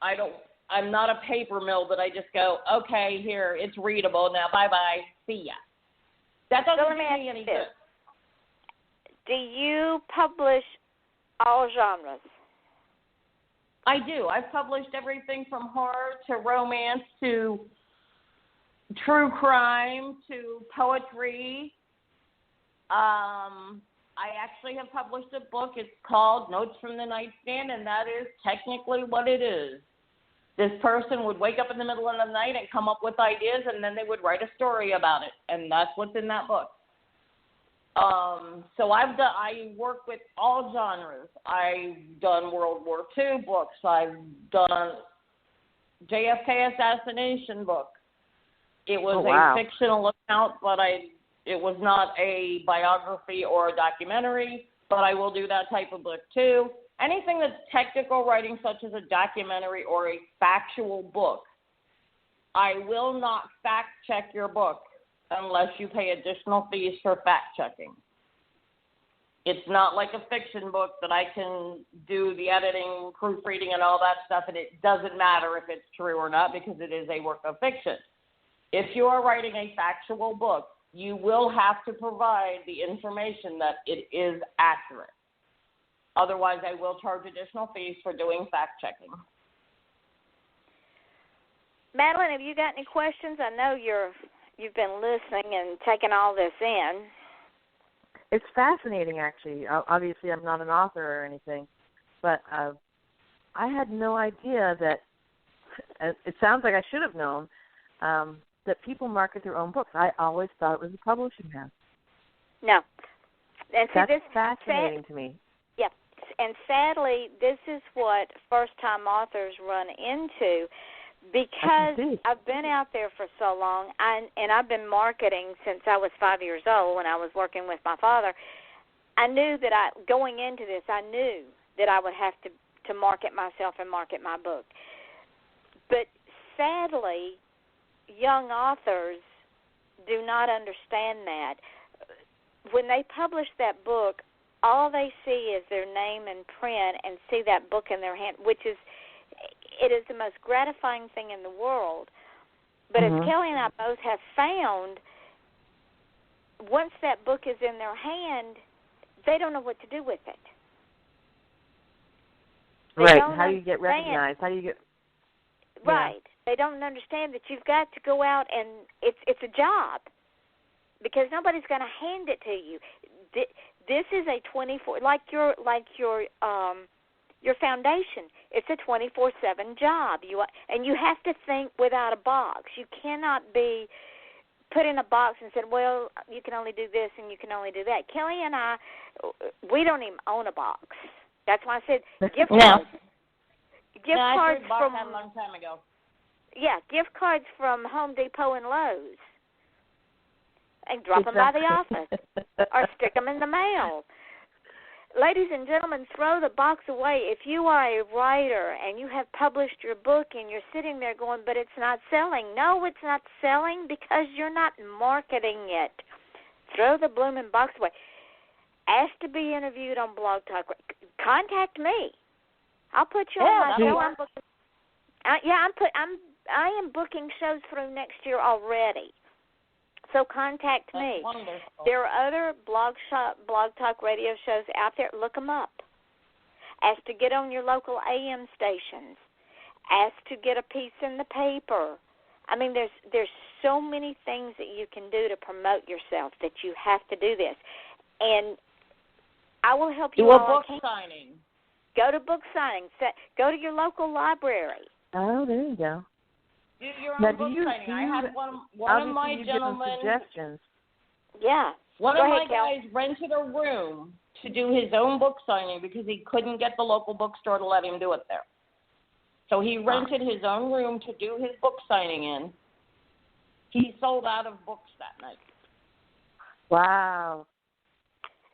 I'm not a paper mill that I just go, okay, here, it's readable, now bye-bye, see ya. That doesn't do me any good. Do you publish all genres? I do. I've published everything from horror to romance to true crime to poetry. I actually have published a book. It's called Notes from the Nightstand, and that is technically what it is. This person would wake up in the middle of the night and come up with ideas, and then they would write a story about it, and that's what's in that book. So I work with all genres. I've done World War II books. I've done JFK assassination book. It was a fictional account, but it was not a biography or a documentary, but I will do that type of book too. Anything that's technical writing, such as a documentary or a factual book, I will not fact check your book unless you pay additional fees for fact checking. It's not like a fiction book that I can do the editing, proofreading, and all that stuff, and it doesn't matter if it's true or not because it is a work of fiction. If you are writing a factual book, you will have to provide the information that it is accurate. Otherwise, I will charge additional fees for doing fact checking. Madeline, have you got any questions? I know you've been listening and taking all this in. It's fascinating, actually. Obviously, I'm not an author or anything, but I had no idea that, it sounds like I should have known, that people market their own books. I always thought it was a publishing house. No. And see, that's fascinating to me. Yeah. And sadly, this is what first-time authors run into because I've been out there for so long, and I've been marketing since I was 5 years old when I was working with my father. I knew that going into this, I knew that I would have to market myself and market my book. But sadly, young authors do not understand that. When they publish that book, all they see is their name in print and see that book in their hand, it is the most gratifying thing in the world. But as Kelly and I both have found, once that book is in their hand, they don't know what to do with it. Right. How do you get recognized? How do you get... Right. They don't understand that you've got to go out and it's a job because nobody's going to hand it to you. This is a 24, like your foundation. It's a 24/7 job. And you have to think without a box. You cannot be put in a box and said, well, you can only do this and you can only do that. Kelly and I, we don't even own a box. That's why I said gift cards. Gift cards from a long time ago. Yeah, gift cards from Home Depot and Lowe's. And drop them by the office or stick them in the mail. Ladies and gentlemen, throw the box away. If you are a writer and you have published your book and you're sitting there going, but it's not selling. No, it's not selling because you're not marketing it. Throw the blooming box away. Ask to be interviewed on Blog Talk. Contact me. I'll put you on my show. I am booking shows through next year already. So contact me. Wonderful. There are other Blog Talk radio shows out there. Look them up. Ask to get on your local AM stations. Ask to get a piece in the paper. I mean, there's so many things that you can do to promote yourself that you have to do this. And I will help you do a all. book signing. Go to book signings. Go to your local library. Oh, there you go. Do your Now, own book signing. I had one of my gentlemen. Suggestions. Yeah. One Go of my ahead, Cal. guys rented a room to do his own book signing because he couldn't get the local bookstore to let him do it there. So he rented his own room to do his book signing in. He sold out of books that night. Wow.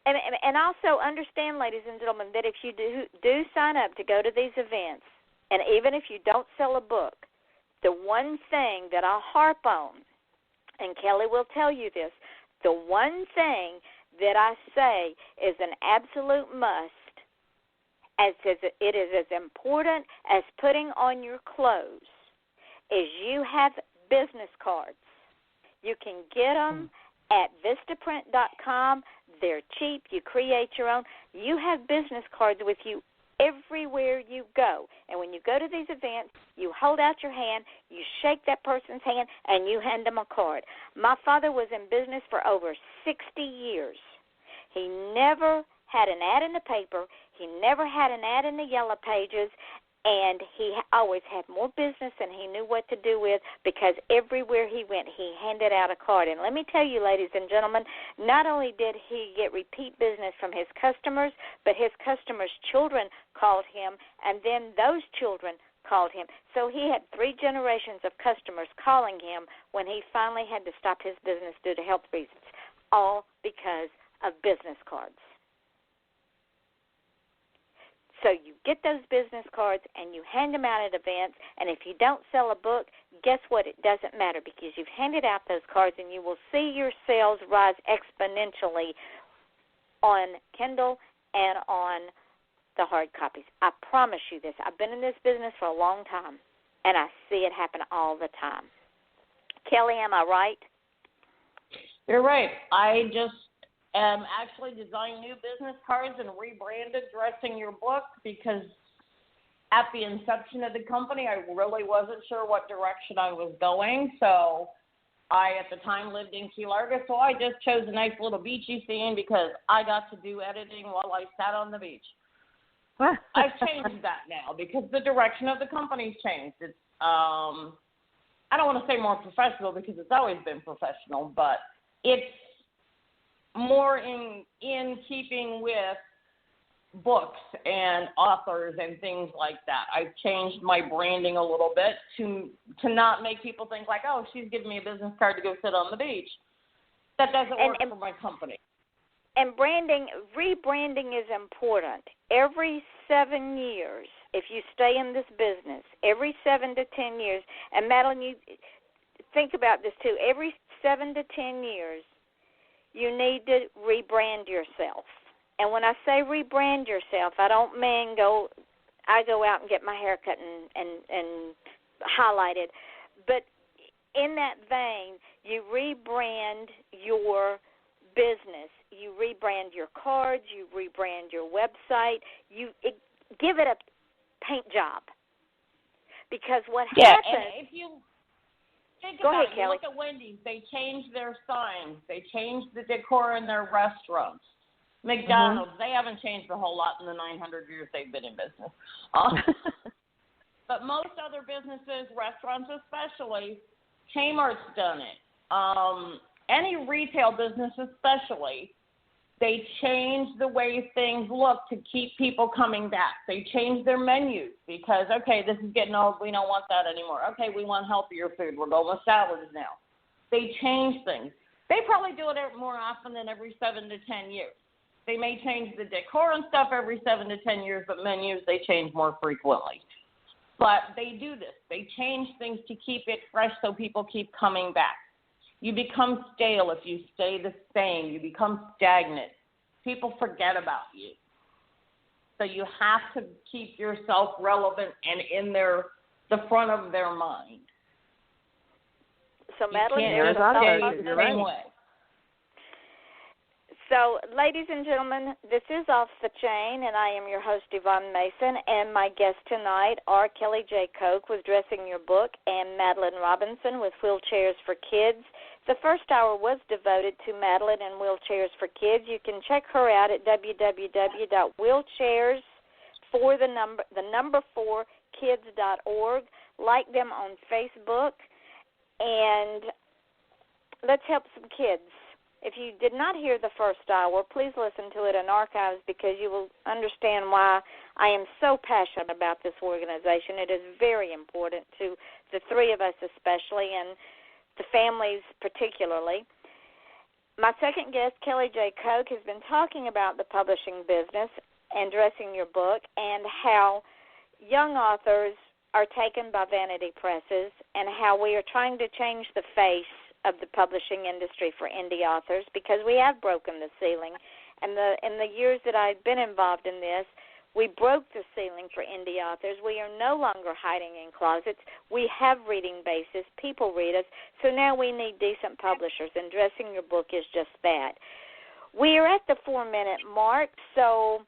And also understand, ladies and gentlemen, that if you do sign up to go to these events, and even if you don't sell a book, the one thing that I'll harp on, and Kelly will tell you this, the one thing that I say is an absolute must, as it is as important as putting on your clothes, is you have business cards. You can get them at vistaprint.com. They're cheap. You create your own. You have business cards with you everywhere you go. And when you go to these events, you hold out your hand, you shake that person's hand, and you hand them a card. My father was in business for over 60 years. He never had an ad in the paper. He never had an ad in the yellow pages. And he always had more business than he knew what to do with, because everywhere he went, he handed out a card. And let me tell you, ladies and gentlemen, not only did he get repeat business from his customers, but his customers' children called him, and then those children called him. So he had 3 generations of customers calling him when he finally had to stop his business due to health reasons, all because of business cards. So you get those business cards and you hand them out at events, and if you don't sell a book, guess what? It doesn't matter, because you've handed out those cards, and you will see your sales rise exponentially on Kindle and on the hard copies. I promise you this. I've been in this business for a long time, and I see it happen all the time. Kelly, am I right? You're right. I just actually designed new business cards and rebranded Dressing Your Book, because at the inception of the company, I really wasn't sure what direction I was going. So I, at the time, lived in Key Largo, so I just chose a nice little beachy scene because I got to do editing while I sat on the beach. I've changed that now because the direction of the company's changed. It's I don't want to say more professional, because it's always been professional, but it's more in keeping with books and authors and things like that. I've changed my branding a little bit to not make people think like, oh, she's giving me a business card to go sit on the beach. That doesn't work for my company. And rebranding is important. Every 7 years, if you stay in this business, every 7 to 10 years, and Madeline, you think about this too, every 7 to 10 years, you need to rebrand yourself. And when I say rebrand yourself, I don't mean I go out and get my hair cut and highlighted. But in that vein, you rebrand your business. You rebrand your cards. You rebrand your website. Give it a paint job. Because what happens... And if you... Go ahead, Kelly. Look at Wendy's. They changed their signs. They changed the decor in their restaurants. McDonald's, they haven't changed a whole lot in the 900 years they've been in business. But most other businesses, restaurants especially, Kmart's done it. Any retail business especially, they change the way things look to keep people coming back. They change their menus because, okay, this is getting old. We don't want that anymore. Okay, we want healthier food. We're going with salads now. They change things. They probably do it more often than every 7 to 10 years. They may change the decor and stuff every 7 to 10 years, but menus, they change more frequently. But they do this. They change things to keep it fresh so people keep coming back. You become stale if you stay the same. You become stagnant. People forget about you. So you have to keep yourself relevant and in the front of their mind. So, Madeline, there's the same way. So, ladies and gentlemen, this is Off the Chain, and I am your host, Yvonne Mason, and my guests tonight are Kelly J. Koch with Dressing Your Book and Madeline Robinson with Wheelchairs for Kids. The first hour was devoted to Madeline and Wheelchairs for Kids. You can check her out at www.wheelchairs4kids.org. like them on Facebook, and let's help some kids. If you did not hear the first hour, please listen to it in archives because you will understand why I am so passionate about this organization. It is very important to the three of us especially and the families particularly. My second guest, Kelly J. Koch, has been talking about the publishing business and Dressing Your Book and how young authors are taken by vanity presses and how we are trying to change the face of the publishing industry for indie authors because we have broken the ceiling. And in the years that I've been involved in this, we broke the ceiling for indie authors. We are no longer hiding in closets. We have reading bases. People read us. So now we need decent publishers, and Dressing Your Book is just that. We are at the 4-minute mark, so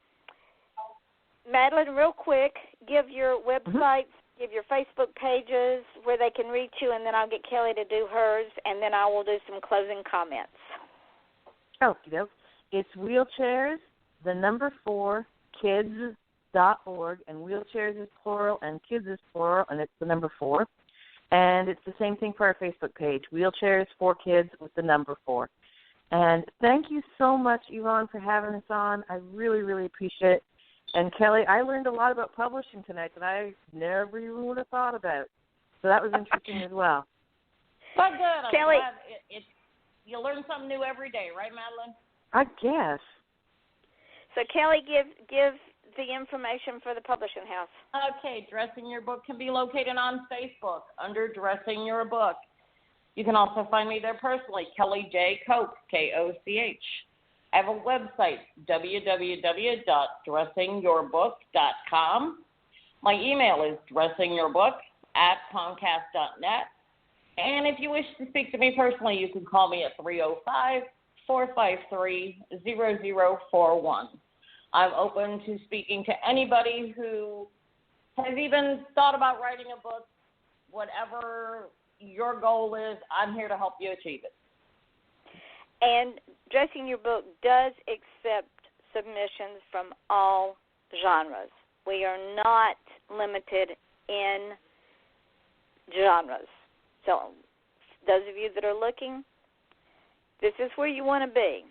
Madeline, real quick, give your websites, give your Facebook pages where they can reach you, and then I'll get Kelly to do hers, and then I will do some closing comments. Okay, it's wheelchairs, 4, kids.org, and wheelchairs is plural, and kids is plural, and it's 4. And it's the same thing for our Facebook page, wheelchairs4kids with 4. And thank you so much, Yvonne, for having us on. I really, really appreciate it. And, Kelly, I learned a lot about publishing tonight that I never even would have thought about. So that was interesting as well. But good. Kelly, you learn something new every day, right, Madeline? I guess. So, Kelly, give the information for the publishing house. Okay, Dressing Your Book can be located on Facebook under Dressing Your Book. You can also find me there personally, Kelly J. Koch, Koch. I have a website, www.dressingyourbook.com. My email is dressingyourbook@comcast.net. And if you wish to speak to me personally, you can call me at 305-453-0041. I'm open to speaking to anybody who has even thought about writing a book. Whatever your goal is, I'm here to help you achieve it. And Dressing Your Book does accept submissions from all genres. We are not limited in genres. So those of you that are looking, this is where you want to be.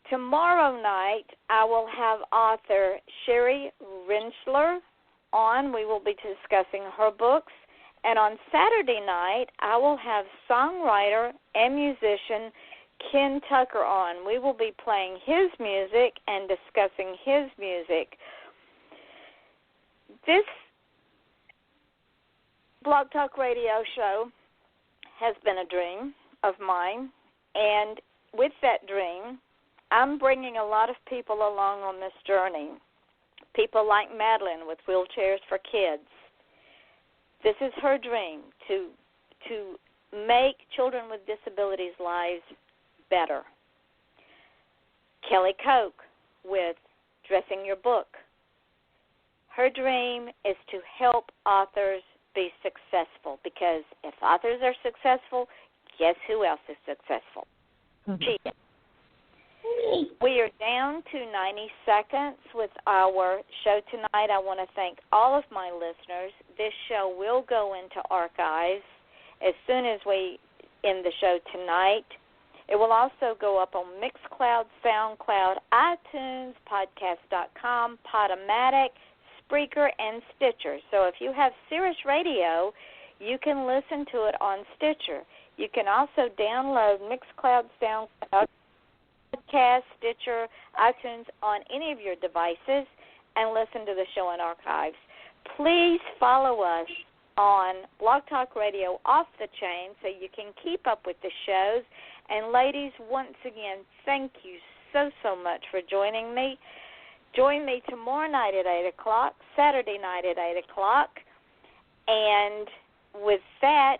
Tomorrow night, I will have author Sherry Rentschler on. We will be discussing her books. And on Saturday night, I will have songwriter and musician Ken Tucker on. We will be playing his music and discussing his music. This Blog Talk Radio show has been a dream of mine, and with that dream, I'm bringing a lot of people along on this journey. People like Madeline with Wheelchairs for Kids. This is her dream, to make children with disabilities' lives better. Kelly Koch with Dressing Your Book. Her dream is to help authors be successful, because if authors are successful, guess who else is successful? She is. We are down to 90 seconds with our show tonight. I want to thank all of my listeners. This show will go into archives as soon as we end the show tonight. It will also go up on Mixcloud, SoundCloud, iTunes, Podcast.com, Podomatic, Spreaker, and Stitcher. So if you have Sirius Radio, you can listen to it on Stitcher. You can also download Mixcloud, SoundCloud, Podcast, Stitcher, iTunes on any of your devices and listen to the show in archives. Please follow us on Blog Talk Radio Off the Chain so you can keep up with the shows. And ladies, once again, thank you so much for joining me. Join me tomorrow night at 8 o'clock, Saturday night at 8 o'clock. And with that,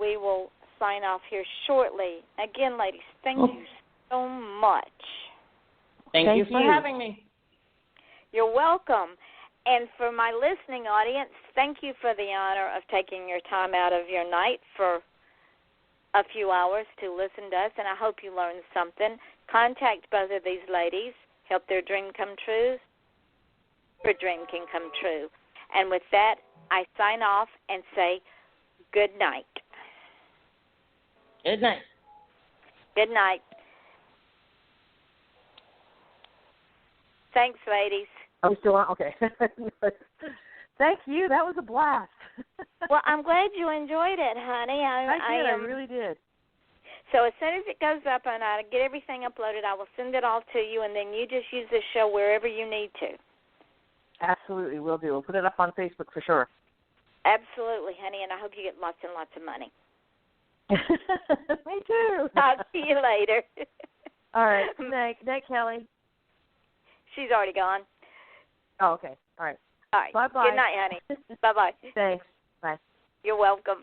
we will sign off here shortly. Again, ladies, thank you so much. Thank you for having me. You're welcome. And for my listening audience, thank you for the honor of taking your time out of your night for a few hours to listen to us, and I hope you learned something. Contact both of these ladies. Help their dream come true. Your dream can come true. And with that, I sign off and say good night. Good night. Good night. Thanks, ladies. Are we still on? Okay. Thank you. That was a blast. Well, I'm glad you enjoyed it, honey. I really did. So as soon as it goes up and I get everything uploaded, I will send it all to you, and then you just use this show wherever you need to. Absolutely, will do. We'll put it up on Facebook for sure. Absolutely, honey, and I hope you get lots and lots of money. Me too. Talk to you later. All right. Good night. Good night, Kelly. She's already gone. Oh, okay. All right. All right. Bye-bye. Good night, honey. Bye-bye. Thanks. Bye. You're welcome.